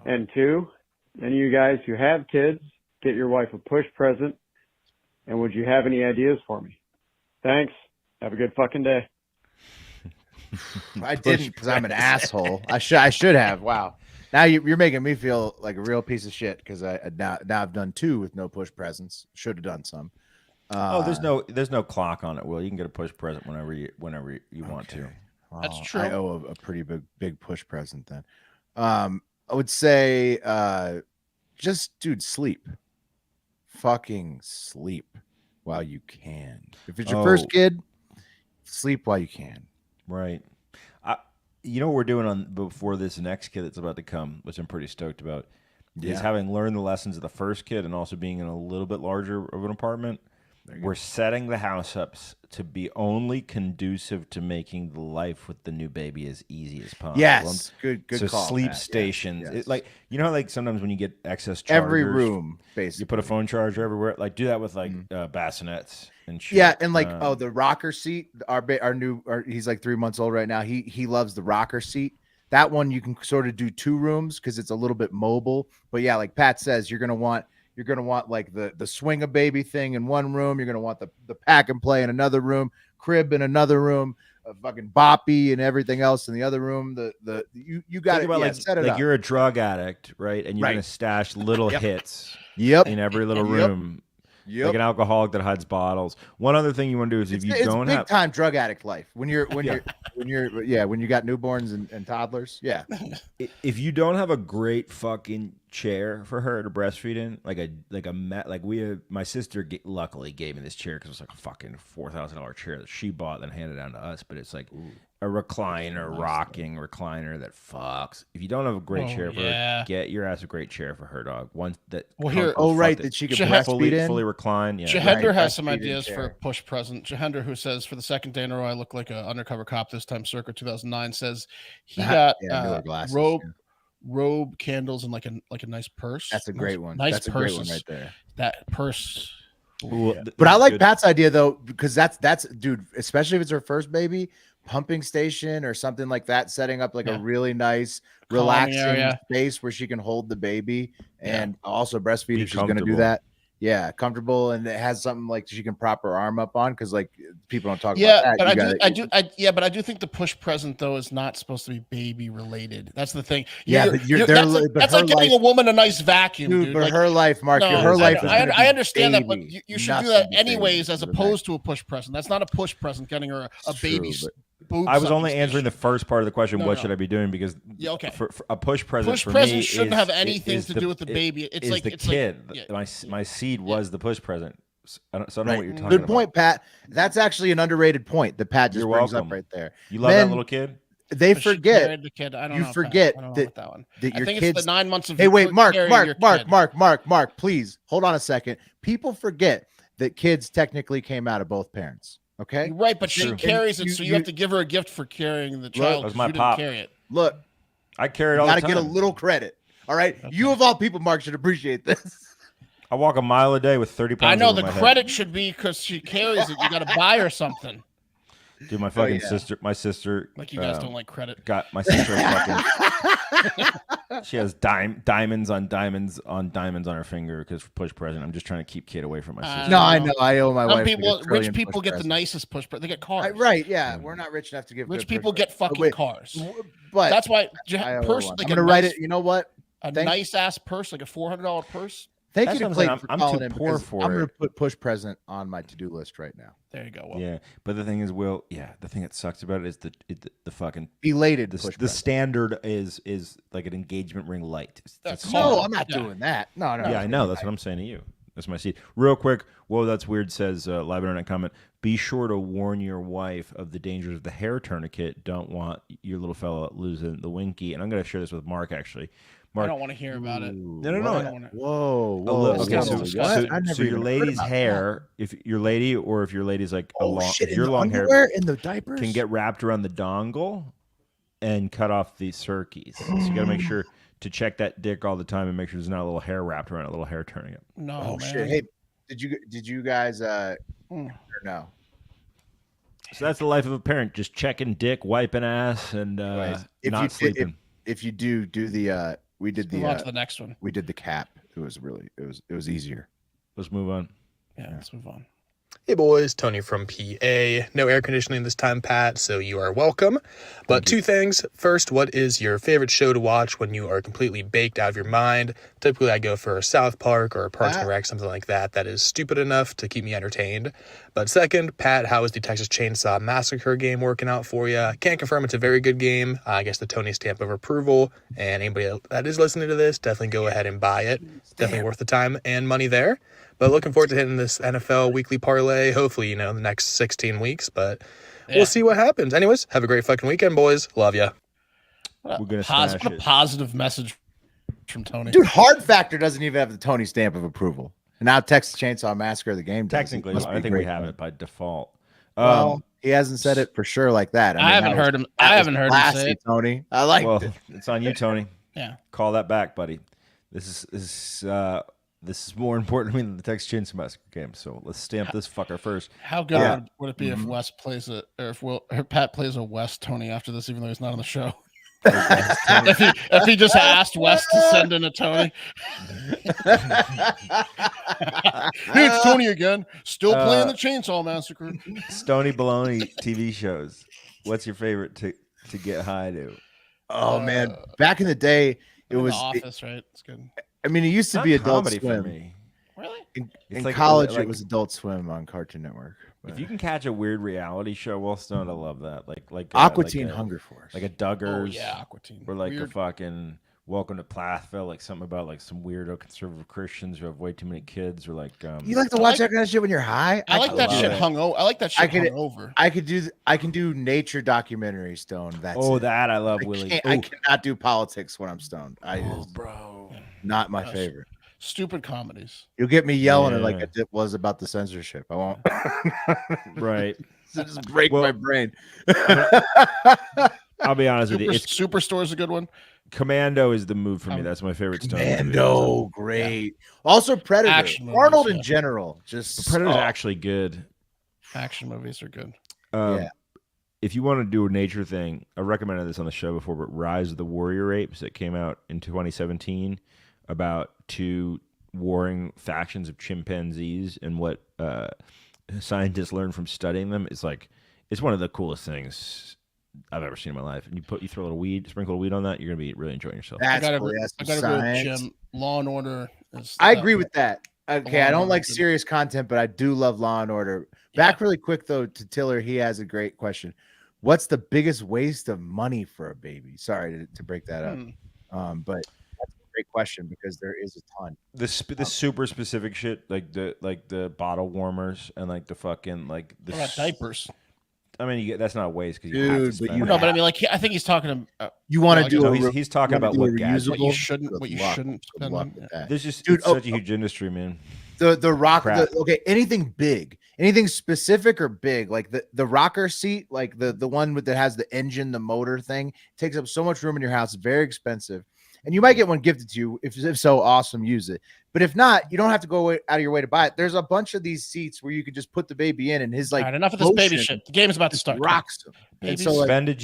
Speaker 8: And 2, any of you guys who have kids, get your wife a push present, and would you have any ideas for me? Thanks. Have a good fucking day.
Speaker 1: I didn't because I'm an asshole. I should have. Wow. Now you're making me feel like a real piece of shit because now I've done 2 with no push presents. Should have done some.
Speaker 2: There's no clock on it, Will. You can get a push present whenever you want to.
Speaker 3: That's true.
Speaker 1: I owe a pretty big push present then. I would say just sleep. Fucking sleep while you can. If it's your first kid, sleep while you can.
Speaker 2: Right. You know what we're doing before this next kid that's about to come, which I'm pretty stoked about, is having learned the lessons of the first kid and also being in a little bit larger of an apartment, We're setting the house up to be only conducive to making the life with the new baby as easy as possible.
Speaker 1: Yes, good
Speaker 2: so
Speaker 1: call.
Speaker 2: Sleep
Speaker 1: Pat.
Speaker 2: stations,
Speaker 1: Yes.
Speaker 2: like like sometimes when you get excess chargers,
Speaker 1: every room, basically,
Speaker 2: you put a phone charger everywhere. Like do that with bassinets and shit.
Speaker 1: Yeah, and the rocker seat. He's like 3 months old right now. He loves the rocker seat. That one you can sort of do 2 rooms because it's a little bit mobile. But yeah, like Pat says, you're gonna want like the swing a baby thing in one room. You're gonna want the pack and play in another room, crib in another room, a fucking boppy and everything else in the other room. You got to set it up.
Speaker 2: You're a drug addict, right? And you're gonna stash little hits.
Speaker 1: Yep.
Speaker 2: In every little room.
Speaker 1: Yep.
Speaker 2: Like an alcoholic that hides bottles. One other thing you want to do is if you don't have
Speaker 1: big time drug addict life when you got newborns and toddlers. Yeah.
Speaker 2: If you don't have a great fucking chair for her to breastfeed in, my sister luckily gave me this chair because it was like a fucking $4,000 chair that she bought and handed down to us. But it's like a recliner, rocking recliner that fucks. If you don't have a great chair for her, get your ass a great chair for her, dog. One that
Speaker 1: that she can breastfeed in,
Speaker 2: fully recline. Yeah,
Speaker 3: Jahender has some ideas for a push present. Jahender, who says for the second day in a row I look like an undercover cop, this time circa 2009, says he got robe, candles, and like a nice purse.
Speaker 1: That's a great one.
Speaker 3: Nice
Speaker 1: a great one right there.
Speaker 3: That purse.
Speaker 1: But I like Pat's idea though, because that's dude, especially if it's her first baby, pumping station or something like that, setting up like a really nice relaxing space where she can hold the baby and also breastfeed if she's going to do that. Yeah, comfortable, and it has something like she can prop her arm up on because like people don't talk about that.
Speaker 3: But I do think the push present though is not supposed to be baby related. That's the thing. That's like getting a woman a nice vacuum, dude.
Speaker 1: But her life, Mark, her life.
Speaker 3: I understand that, but you should do that anyways, as opposed to a push present. That's not a push present. Getting her a baby.
Speaker 2: I was only answering the first part of the question. What should I be doing? Because for a push present,
Speaker 3: shouldn't have anything to do with the baby. It's like
Speaker 2: the kid. My seed was the push present. So I don't know what you're talking about.
Speaker 1: Good point, Pat. That's actually an underrated point that Pat just brings up right there.
Speaker 2: You love that little kid.
Speaker 1: They forget.
Speaker 3: The kid. I don't
Speaker 1: you
Speaker 3: know,
Speaker 1: forget
Speaker 3: Pat. I don't
Speaker 1: that,
Speaker 3: know that one.
Speaker 1: that your
Speaker 3: I think
Speaker 1: kids.
Speaker 3: It's the 9 months of.
Speaker 1: Hey, wait, Mark, please hold on a second. People forget that kids technically came out of both parents. Okay,
Speaker 3: right, but she carries it, so you have to give her a gift for carrying the child.
Speaker 2: Look, my pop.
Speaker 3: Didn't carry it.
Speaker 1: Look,
Speaker 2: I carry it all the time.
Speaker 1: Got to get a little credit. All right, you of all people, Mark, should appreciate this.
Speaker 2: I walk a mile a day with 30 pounds.
Speaker 3: I know the credit should be because she carries it. You got to buy her something.
Speaker 2: Dude, my fucking sister, like
Speaker 3: you guys don't like credit.
Speaker 2: Got my sister fucking. She has diamonds on her finger because for push present. I'm just trying to keep kid away from my sister.
Speaker 1: No, I know. I owe my wife.
Speaker 3: Rich people get the nicest push present. They get cars.
Speaker 1: Right? Yeah, we're not rich enough to give.
Speaker 3: Rich people get fucking cars.
Speaker 1: But
Speaker 3: that's why
Speaker 1: purse. I'm gonna write it. You know what?
Speaker 3: A nice ass purse, like a $400 purse.
Speaker 1: Thank you to Clayton for calling
Speaker 2: in. I'm
Speaker 1: going to put push present on my to-do list right now.
Speaker 3: There you go.
Speaker 2: Will. Yeah, but the thing is, Will. Yeah, the thing that sucks about it is the fucking
Speaker 1: belated.
Speaker 2: The standard is like an engagement ring light.
Speaker 1: No, I'm not doing that. No.
Speaker 2: Yeah, I know. That's what I'm saying to you. That's my seed. Real quick. Whoa, that's weird. Says live internet comment. Be sure to warn your wife of the dangers of the hair tourniquet. Don't want your little fella losing the winky. And I'm going to share this with Mark actually. Mark.
Speaker 3: I don't want to hear about it.
Speaker 2: No.
Speaker 1: Whoa.
Speaker 2: Okay, so your lady's hair, if your lady's like if your long hair
Speaker 1: in the diapers
Speaker 2: can get wrapped around the dongle and cut off the circuits. So you got to make sure to check that dick all the time and make sure there's not a little hair wrapped around it, a little hair turning it.
Speaker 3: No, man.
Speaker 1: Shit. Hey, did you guys no?
Speaker 2: So that's the life of a parent, just checking dick, wiping ass, and not sleeping.
Speaker 1: If you do the we did
Speaker 3: move on to the next one.
Speaker 1: We did the cap. It was easier.
Speaker 2: Let's move on.
Speaker 3: Yeah, let's move on.
Speaker 9: Hey boys, Tony from PA. No air conditioning this time, Pat, so you are welcome. But two things. First, what is your favorite show to watch when you are completely baked out of your mind? Typically, I go for South Park or Parks and Rec, something like that. That is stupid enough to keep me entertained. But second, Pat, how is the Texas Chainsaw Massacre game working out for you? Can't confirm it's a very good game. I guess the Tony stamp of approval. And anybody that is listening to this, definitely go ahead and buy it. Definitely worth the time and money there. But looking forward to hitting this NFL weekly parlay, hopefully, the next 16 weeks. But we'll see what happens. Anyways, have a great fucking weekend, boys. Love ya.
Speaker 2: We're gonna
Speaker 3: what a positive message from Tony.
Speaker 1: Dude, Hard Factor doesn't even have the Tony stamp of approval. And now Texas Chainsaw Massacre the game.
Speaker 2: Technically, I think we have it by default.
Speaker 1: Well, he hasn't said it for sure like that.
Speaker 3: I haven't heard him. I haven't heard him say it.
Speaker 1: Tony. I like it.
Speaker 2: It's on you, Tony.
Speaker 3: Yeah.
Speaker 2: Call that back, buddy. This is more important to me than the Texas Chainsaw Massacre game. So let's stamp this fucker first.
Speaker 3: How good would it be if Wes plays it, or if Pat plays a Wes Tony after this, even though he's not on the show? if he just asked Wes to send in a Tony. Hey, it's Tony again. Still playing the Chainsaw Massacre.
Speaker 2: Stony Baloney TV shows. What's your favorite to get high to?
Speaker 1: Oh man, back in the day, it was
Speaker 3: The Office, right? It's good.
Speaker 1: I mean, it used to be Adult Swim.
Speaker 2: For me.
Speaker 3: Really?
Speaker 1: In college, it was Adult Swim on Cartoon Network.
Speaker 2: If you can catch a weird reality show while stoned, I love that. Like
Speaker 1: Aqua Teen Hunger Force,
Speaker 2: like a Duggars.
Speaker 3: Oh yeah, Aqua Teen.
Speaker 2: Or like a fucking Welcome to Plathville, like something about like some weirdo conservative Christians who have way too many kids, or like
Speaker 1: you like to watch that kind of shit when you're high.
Speaker 3: I like that shit hungover. I like that shit hungover.
Speaker 1: I can do nature documentary stoned. That's
Speaker 2: that I love, Willie.
Speaker 1: I cannot do politics when I'm stoned.
Speaker 3: Bro,
Speaker 1: not my favorite.
Speaker 3: Stupid comedies.
Speaker 1: You'll get me yelling like it was about the censorship. I won't.
Speaker 2: Right.
Speaker 1: Just break my brain.
Speaker 2: I'll be honest with you.
Speaker 3: Superstore's a good one.
Speaker 2: Commando is the move for me. That's my favorite stone.
Speaker 1: Commando, great. Yeah. Also Predator.
Speaker 3: Action
Speaker 1: Arnold
Speaker 3: movies,
Speaker 1: in general. Just
Speaker 2: Predator's actually good.
Speaker 3: Action movies are good.
Speaker 2: If you want to do a nature thing, I recommended this on the show before, but Rise of the Warrior Apes that came out in 2017 about two warring factions of chimpanzees and what scientists learned from studying them. It's one of the coolest things I've ever seen in my life. And you throw a little weed, sprinkle a weed on that, you're gonna be really enjoying yourself.
Speaker 3: I gotta agree with Jim. Law and Order is
Speaker 1: I agree with that. Okay, I don't like serious content, but I do love Law and Order. Back really quick though to Tiller, he has a great question. What's the biggest waste of money for a baby? Sorry to break that up. But that's a great question because there is a ton.
Speaker 2: The super specific shit, like the bottle warmers and like the fucking like the
Speaker 3: diapers.
Speaker 2: I mean, that's not a waste because you have to spend.
Speaker 3: But I mean, like I think he's talking.
Speaker 1: You want to do?
Speaker 2: He's talking about what
Speaker 3: you shouldn't spend on.
Speaker 2: There's just such a huge industry, man.
Speaker 1: The rock. Okay, anything big, anything specific or big, like the rocker seat, like the one that has the engine, the motor thing, takes up so much room in your house. Very expensive. And you might get one gifted to you. If so, awesome, use it. But if not, you don't have to go out of your way to buy it. There's a bunch of these seats where you could just put the baby in and his like.
Speaker 3: All right, enough of this baby shit. The game's about to start.
Speaker 1: Rocks him.
Speaker 2: So spend a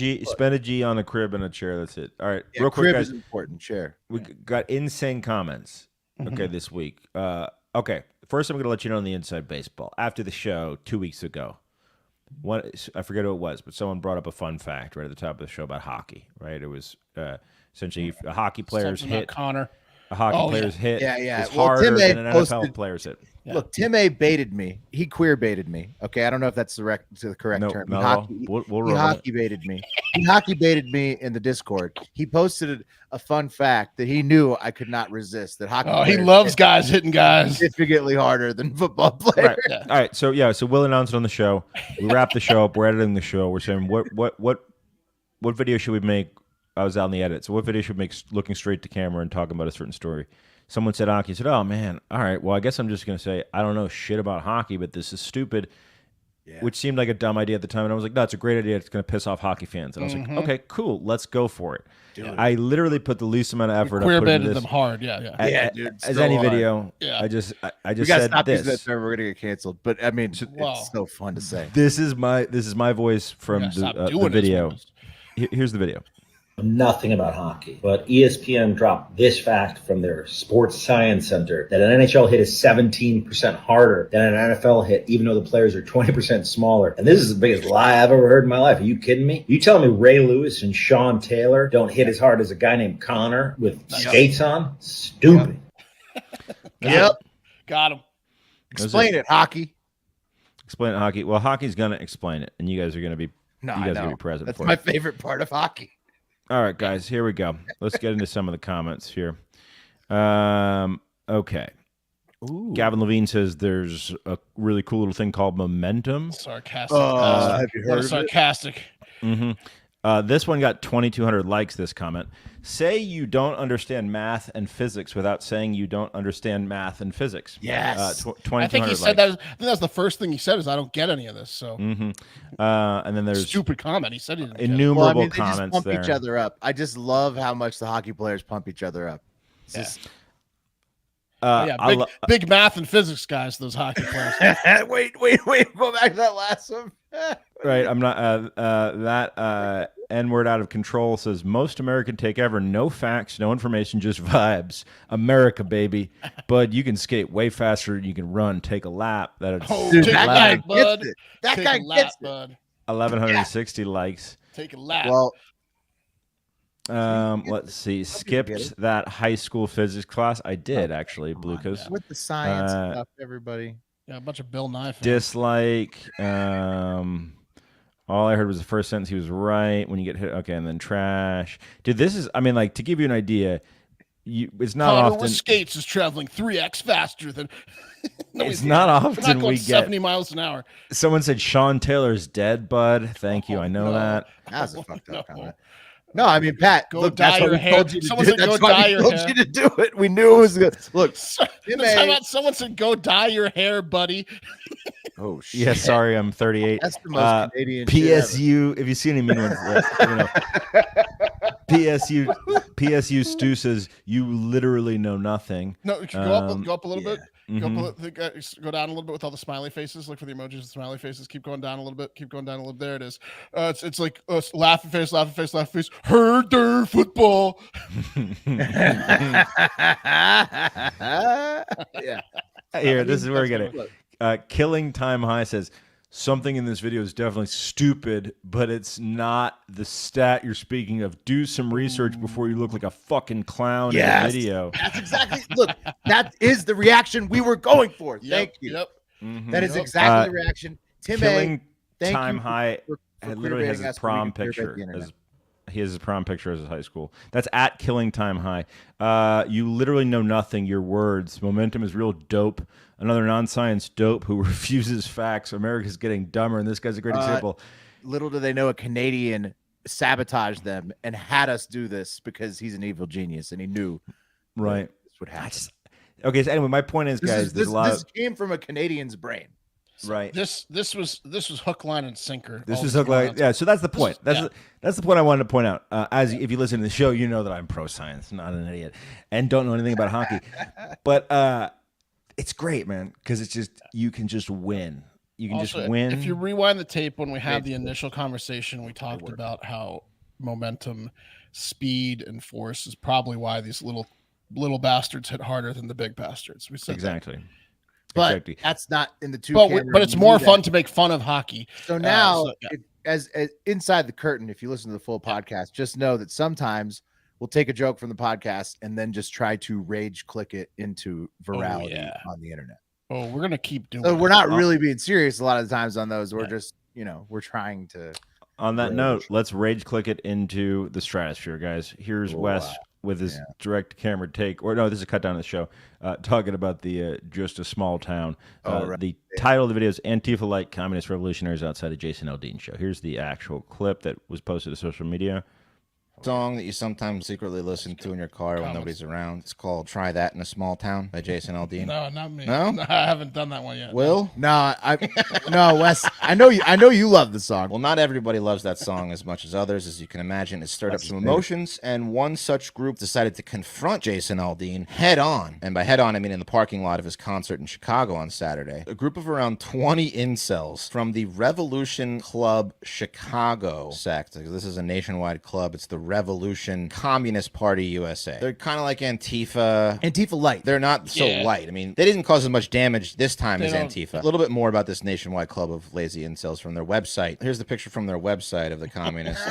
Speaker 2: G on a crib and a chair. That's it. All right,
Speaker 1: real quick, crib guys, is important. Chair.
Speaker 2: We got insane comments. Okay, this week. Okay, first I'm going to let you know on the Inside Baseball. After the show 2 weeks ago, I forget who it was, but someone brought up a fun fact right at the top of the show about hockey. Right, it was. Essentially, a hockey player's hit.
Speaker 3: Connor.
Speaker 2: A hockey player's hit is
Speaker 1: well,
Speaker 2: harder
Speaker 1: Tim
Speaker 2: than an NFL player's hit.
Speaker 1: Yeah. Look, Tim A baited me. He queer baited me. Okay, I don't know if that's the correct term. He hockey baited me. He hockey baited me in the Discord. He posted a fun fact that he knew I could not resist. That hockey.
Speaker 3: He loves guys hitting guys
Speaker 1: significantly harder than football players.
Speaker 2: Right. Yeah. All right. So Will announced it on the show. We wrap the show up. We're editing the show. We're saying what video should we make? I was out in the edit. So what video should we make looking straight to camera and talking about a certain story? Someone said hockey. I said, oh, man. All right. Well, I guess I'm just going to say I don't know shit about hockey, but this is stupid, which seemed like a dumb idea at the time. And I was like, no, it's a great idea. It's going to piss off hockey fans. And I was like, okay, cool. Let's go for it. Dude. I literally put the least amount of effort.
Speaker 3: Queer baited them hard. Yeah,
Speaker 1: dude.
Speaker 2: As any video. Yeah. I just
Speaker 1: we
Speaker 2: said
Speaker 1: stop
Speaker 2: this.
Speaker 1: That term. We're going to get canceled. But I mean, it's so fun to say.
Speaker 2: This is my voice from the video. Here's the video.
Speaker 10: Nothing about hockey, but ESPN dropped this fact from their Sports Science Center that an NHL hit is 17% harder than an NFL hit, even though the players are 20% smaller. And this is the biggest lie I've ever heard in my life. Are you kidding me? You telling me Ray Lewis and Sean Taylor don't hit as hard as a guy named Connor with skates on? Stupid.
Speaker 1: Yep.
Speaker 3: Got him.
Speaker 1: Explain it, hockey.
Speaker 2: Explain it, hockey. Well, hockey's going to explain it, and you guys are going to be present
Speaker 1: That's
Speaker 2: for it.
Speaker 1: That's my favorite part of hockey.
Speaker 2: All right, guys, here we go. Let's get into some of the comments here. Okay. Ooh. Gavin Levine says there's a really cool little thing called momentum.
Speaker 3: Sarcastic. Have you heard of sarcastic.
Speaker 2: Mm-hmm. This one got 2,200 likes, this comment. Say you don't understand math and physics without saying you don't understand math and physics.
Speaker 1: Yes.
Speaker 2: 2,200
Speaker 3: I think he said that. I think that's the first thing he said is I don't get any of this. So
Speaker 2: and then there's
Speaker 3: stupid comment. He said he didn't get it.
Speaker 2: innumerable
Speaker 1: They just
Speaker 2: comments
Speaker 1: pump
Speaker 2: there.
Speaker 1: each other up. I just love how much the hockey players pump each other up. It's just,
Speaker 3: Big math and physics guys, those hockey players.
Speaker 1: wait. Go back to that last one.
Speaker 2: Right, I'm not that N-word out of control says most American take ever, no facts, no information, just vibes. America, baby. Bud, you can skate way faster than you can run. Take a lap.
Speaker 1: Dude, that guy gets it. That guy gets it.
Speaker 2: 1,160 likes.
Speaker 3: Take a lap.
Speaker 1: Well,
Speaker 2: let's see. Skipped that high school physics class. I did actually, Blucas.
Speaker 1: With the science stuff, everybody.
Speaker 3: Yeah, a bunch of Bill Nye fans.
Speaker 2: Dislike. All I heard was the first sentence. He was right when you get hit. Okay, and then trash. Dude, this is. I mean, like to give you an idea, it's not
Speaker 3: Connor
Speaker 2: often.
Speaker 3: with skates is traveling 3x faster than.
Speaker 2: No, it's not often
Speaker 3: not going
Speaker 2: we
Speaker 3: 70
Speaker 2: get.
Speaker 3: miles an hour.
Speaker 2: Someone said Sean Taylor's dead, bud. Thank you. I know that.
Speaker 1: That's a fucked up comment. No, I mean, Pat,
Speaker 3: Go
Speaker 1: look,
Speaker 3: dye
Speaker 1: that's what
Speaker 3: your
Speaker 1: we
Speaker 3: hair.
Speaker 1: told you to
Speaker 3: Someone
Speaker 1: do.
Speaker 3: said go
Speaker 1: That's why
Speaker 3: dye
Speaker 1: we
Speaker 3: your
Speaker 1: told
Speaker 3: hair.
Speaker 1: you to do it. We knew it was good. Look,
Speaker 3: Someone said go dye your hair, buddy.
Speaker 1: Oh shit.
Speaker 2: Yeah, sorry, I'm 38.
Speaker 1: That's the most Canadian shit
Speaker 2: PSU. If you see any mean ones, PSU Stu says you literally know nothing.
Speaker 3: No, you can go up a little bit. Go down a little bit with all the smiley faces. Look for the emojis and smiley faces. Keep going down a little bit. Keep going down a little. There it is. It's like laughing face, laughing face, laughing face. Heard their football.
Speaker 1: Yeah.
Speaker 2: Here, this is where we get it. Killing Time High says something in this video is definitely stupid, but it's not the stat you're speaking of. Do some research before you look like a fucking clown in the video.
Speaker 1: That's exactly. Look, that is the reaction we were going for. Thank you.
Speaker 3: Yep.
Speaker 1: That is exactly the reaction. Tim
Speaker 2: Killing
Speaker 1: A, thank
Speaker 2: Time
Speaker 1: you
Speaker 2: High
Speaker 1: for
Speaker 2: literally has
Speaker 1: queerbating
Speaker 2: his
Speaker 1: us
Speaker 2: prom
Speaker 1: when we can queerbait
Speaker 2: picture.
Speaker 1: the internet.
Speaker 2: He has his prom picture as his high school. That's at Killing Time High. You literally know nothing. Your words. Momentum is real dope. Another non-science dope who refuses facts. America's getting dumber, and this guy's a great example.
Speaker 1: Little do they know a Canadian sabotaged them and had us do this because he's an evil genius and he knew
Speaker 2: right
Speaker 1: this would happen.
Speaker 2: Okay, so anyway, my point is, guys,
Speaker 1: this came from a Canadian's brain.
Speaker 2: Right.
Speaker 3: This was hook, line, and sinker.
Speaker 2: This is hook, line. Yeah. So that's the point. That's the point I wanted to point out. If you listen to the show, you know that I'm pro science, not an idiot, and don't know anything about hockey. But it's great, man, because it's just you can just win. You can just win.
Speaker 3: If you rewind the tape when we had the initial conversation, we talked about how momentum, speed, and force is probably why these little bastards hit harder than the big bastards. We said
Speaker 2: exactly.
Speaker 1: But that's not in the two.
Speaker 3: But it's more fun to make fun of hockey.
Speaker 1: So now, as inside the curtain, if you listen to the full podcast, just know that sometimes we'll take a joke from the podcast and then just try to rage click it into virality on the internet.
Speaker 3: Oh, we're gonna keep doing.
Speaker 1: So we're not really being serious a lot of the times on those. We're just, we're trying to.
Speaker 2: On that note, let's rage click it into the stratosphere, guys. Here's Wes with his direct camera take, or no, this is a cut down of the show, talking about the just a small town. The title of the video is Antifa-like Communist Revolutionaries Outside of Jason Aldean's show. Here's the actual clip that was posted to social media.
Speaker 11: Song that you sometimes secretly listen to in your car when nobody's around. It's called Try That in a Small Town by Jason Aldean.
Speaker 3: No, not me.
Speaker 11: No?
Speaker 3: I haven't done that one yet.
Speaker 11: Will?
Speaker 1: No, no, Wes. I know you love the song.
Speaker 11: Well, not everybody loves that song as much as others. As you can imagine, it stirred up some emotions, and one such group decided to confront Jason Aldean head on. And by head on, I mean in the parking lot of his concert in Chicago on Saturday. A group of around 20 incels from the Revolution Club Chicago sect. This is a nationwide club. It's the Revolution Communist Party USA. They're kind of like Antifa.
Speaker 1: Antifa light.
Speaker 11: They're not so light. I mean, they didn't cause as much damage this time as Antifa. A little bit more about this nationwide club of lazy incels from their website. Here's the picture from their website of the communists.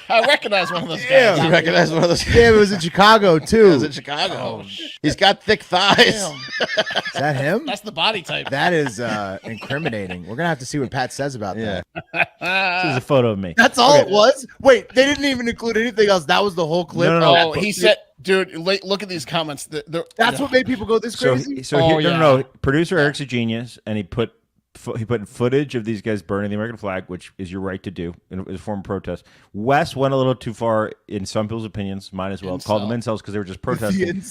Speaker 3: I recognize one of those guys.
Speaker 11: You recognize one of those guys?
Speaker 1: Yeah, it was in Chicago too.
Speaker 11: It was in Chicago. He's got thick thighs.
Speaker 1: Is that him?
Speaker 3: That's the body type.
Speaker 1: That is incriminating. We're gonna have to see what Pat says about that.
Speaker 2: This is a photo of me.
Speaker 1: That's all it was. Wait, they didn't even include anything else. That was the whole clip.
Speaker 3: No. He said, "Dude, look at these comments."
Speaker 1: That's what made people go this crazy.
Speaker 2: No. Producer Eric's a genius, and he put he put footage of these guys burning the American flag, which is your right to do in a form of protest. Wes went a little too far in some people's opinions, mine as well. Called them incels because they were just protesting.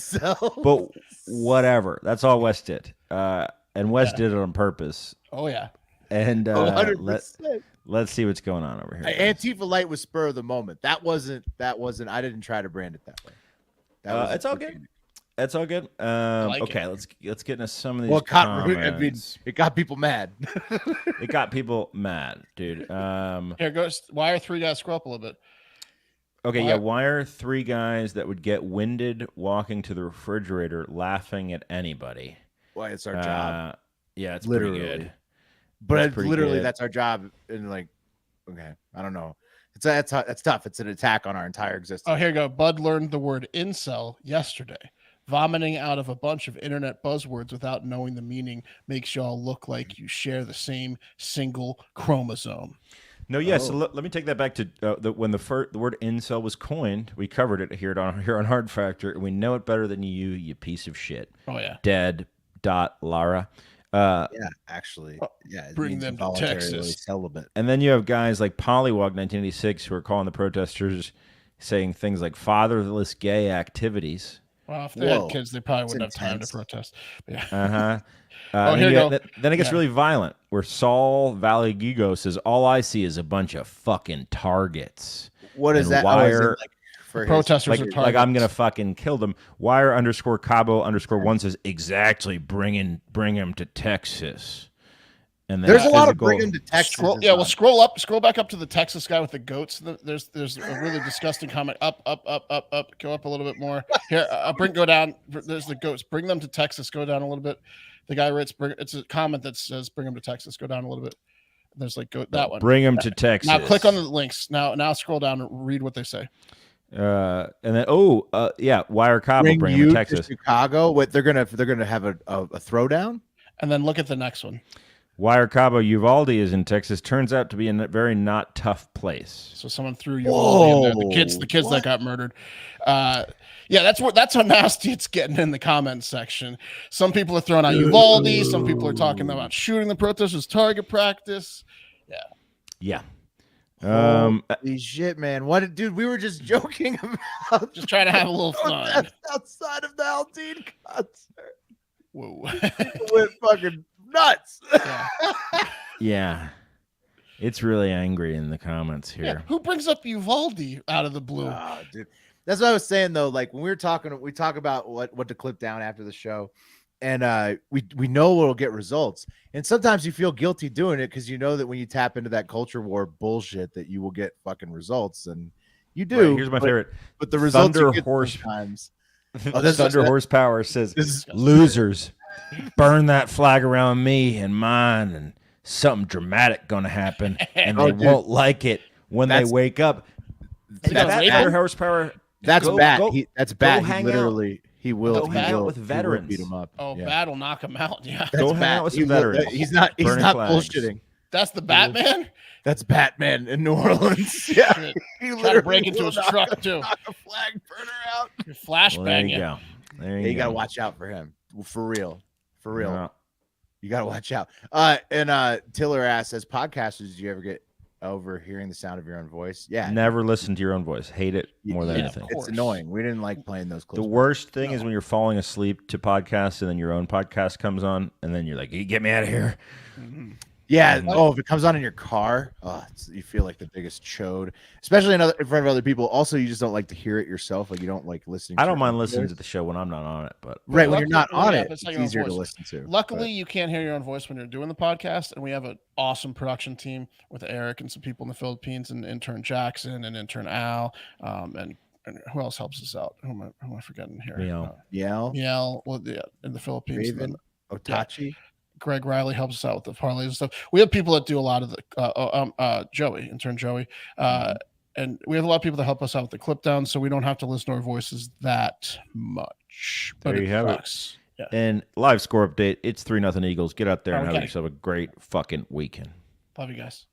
Speaker 2: But whatever. That's all Wes did. And Wes did it on purpose.
Speaker 3: Oh, yeah.
Speaker 2: And
Speaker 1: 100%.
Speaker 2: Let's see what's going on over here.
Speaker 1: Antifa Light was spur of the moment. That wasn't. I didn't try to brand it that way.
Speaker 2: It's all good. It's all good. Okay, let's get into some of these.
Speaker 1: Well,
Speaker 2: comments.
Speaker 1: it got people mad.
Speaker 2: It got people mad, dude.
Speaker 3: Here goes. Why are 3 guys? Scroll up a little bit.
Speaker 2: Okay, why are 3 guys that would get winded walking to the refrigerator laughing at anybody?
Speaker 1: Why it's our job.
Speaker 2: Yeah, it's
Speaker 1: literally
Speaker 2: pretty good.
Speaker 1: But literally, that's our job. And okay, I don't know. That's tough. It's an attack on our entire existence.
Speaker 3: Oh, here you go. Bud learned the word incel yesterday. Vomiting out of a bunch of internet buzzwords without knowing the meaning makes y'all look like you share the same single chromosome.
Speaker 2: No, yes. So let me take that back to when the word incel was coined. We covered it here on Hard Factor, and we know it better than you piece of shit.
Speaker 3: Oh yeah.
Speaker 2: Lara.
Speaker 1: Actually,
Speaker 3: bring them to Texas.
Speaker 1: Celibate.
Speaker 2: And then you have guys like Pollywog 1986 who are calling the protesters, saying things like fatherless gay activities.
Speaker 3: Well, if they had kids, they probably wouldn't have time to protest. Yeah.
Speaker 2: Here you go. Then it gets really violent, where Saul Valigigo says, "All I see is a bunch of fucking targets."
Speaker 1: What is that?
Speaker 2: Wire,
Speaker 3: for protesters are targets.
Speaker 2: Like I'm gonna fucking kill them. Wire _Cabo_1 says, "Exactly. Bring him to Texas." And
Speaker 1: there's a lot of bring him to Texas.
Speaker 3: Scroll back up to the Texas guy with the goats. There's a really disgusting comment. Up. Go up a little bit more. Here, go down. There's the goats. Bring them to Texas. Go down a little bit. The guy writes, it's a comment that says, "Bring them to Texas." Go down a little bit. There's that one.
Speaker 2: Bring them to Texas.
Speaker 3: Now click on the links. Now scroll down and read what they say.
Speaker 2: And then Wire Cabo bring them to Texas.
Speaker 1: Chicago. What they're gonna have a throwdown.
Speaker 3: And then look at the next one.
Speaker 2: Wire Cabo Uvalde is in Texas. Turns out to be a very not tough place.
Speaker 3: So someone threw Uvalde in there. The kids that got murdered. That's how nasty it's getting in the comments section. Some people are throwing out Uvalde. Some people are talking about shooting the protesters, target practice.
Speaker 2: Yeah.
Speaker 1: Holy shit, man! What, dude? We were just joking about
Speaker 3: just trying to have a little fun
Speaker 1: outside of the Aldine concert.
Speaker 3: Whoa,
Speaker 1: went fucking nuts.
Speaker 2: Yeah, it's really angry in the comments here.
Speaker 3: Yeah. Who brings up Uvalde out of the blue?
Speaker 1: Dude. That's what I was saying though. Like when we talk about what to clip down after the show, and we know it'll get results. And sometimes you feel guilty doing it because you know that when you tap into that culture war bullshit that you will get fucking results, and you do.
Speaker 2: Right, here's my favorite.
Speaker 1: But the results
Speaker 2: Thunder
Speaker 1: you get
Speaker 2: Horse
Speaker 1: sometimes.
Speaker 2: Thunder Horsepower says, "Losers, burn that flag around me and mine, and something dramatic gonna happen, and they won't like it when they wake up." Thunder Horsepower.
Speaker 1: That's bad. That's bad. He literally. He will
Speaker 2: hang out with veterans.
Speaker 1: Beat him up.
Speaker 3: Oh, Bat will knock him out. Yeah,
Speaker 2: go hang out with some veterans.
Speaker 1: He's not bullshitting.
Speaker 3: That's the Batman.
Speaker 1: That's Batman in New Orleans. Yeah,
Speaker 3: he literally break into his truck too.
Speaker 1: Knock a flag burner out.
Speaker 3: Flashbang.
Speaker 2: Well, there you go.
Speaker 1: You gotta watch out for him. For real.
Speaker 2: Yeah.
Speaker 1: You gotta watch out. And Tiller asks, as podcasters, do you ever get over hearing the sound of your own voice? Yeah.
Speaker 2: Never listen to your own voice. Hate it more than anything.
Speaker 1: It's annoying. We didn't like playing those clips.
Speaker 2: The worst thing is when you're falling asleep to podcasts and then your own podcast comes on and then you're like, "You get me out of here."
Speaker 3: Mm-hmm.
Speaker 1: Yeah. Oh, if it comes on in your car, you feel like the biggest chode, especially in front of other people. Also, you just don't like to hear it yourself. Like you don't like listening.
Speaker 2: I don't mind listening to the show when I'm not on it, but
Speaker 1: when you're not on it, it's easier to listen to.
Speaker 3: Luckily, you can't hear your own voice when you're doing the podcast, and we have an awesome production team with Eric and some people in the Philippines, and intern Jackson and intern Al, and who else helps us out? Who am I forgetting here?
Speaker 1: Miel.
Speaker 3: Well, in the Philippines.
Speaker 1: Raven, Otachi.
Speaker 3: Greg Riley helps us out with the parlays and stuff. We have people that do a lot of the intern Joey, and we have a lot of people that help us out with the clip down, so we don't have to listen to our voices that much. But
Speaker 2: there you have it. Yeah. And live score update. It's 3-0 Eagles. Get out there and have yourself a great fucking weekend.
Speaker 3: Love you guys.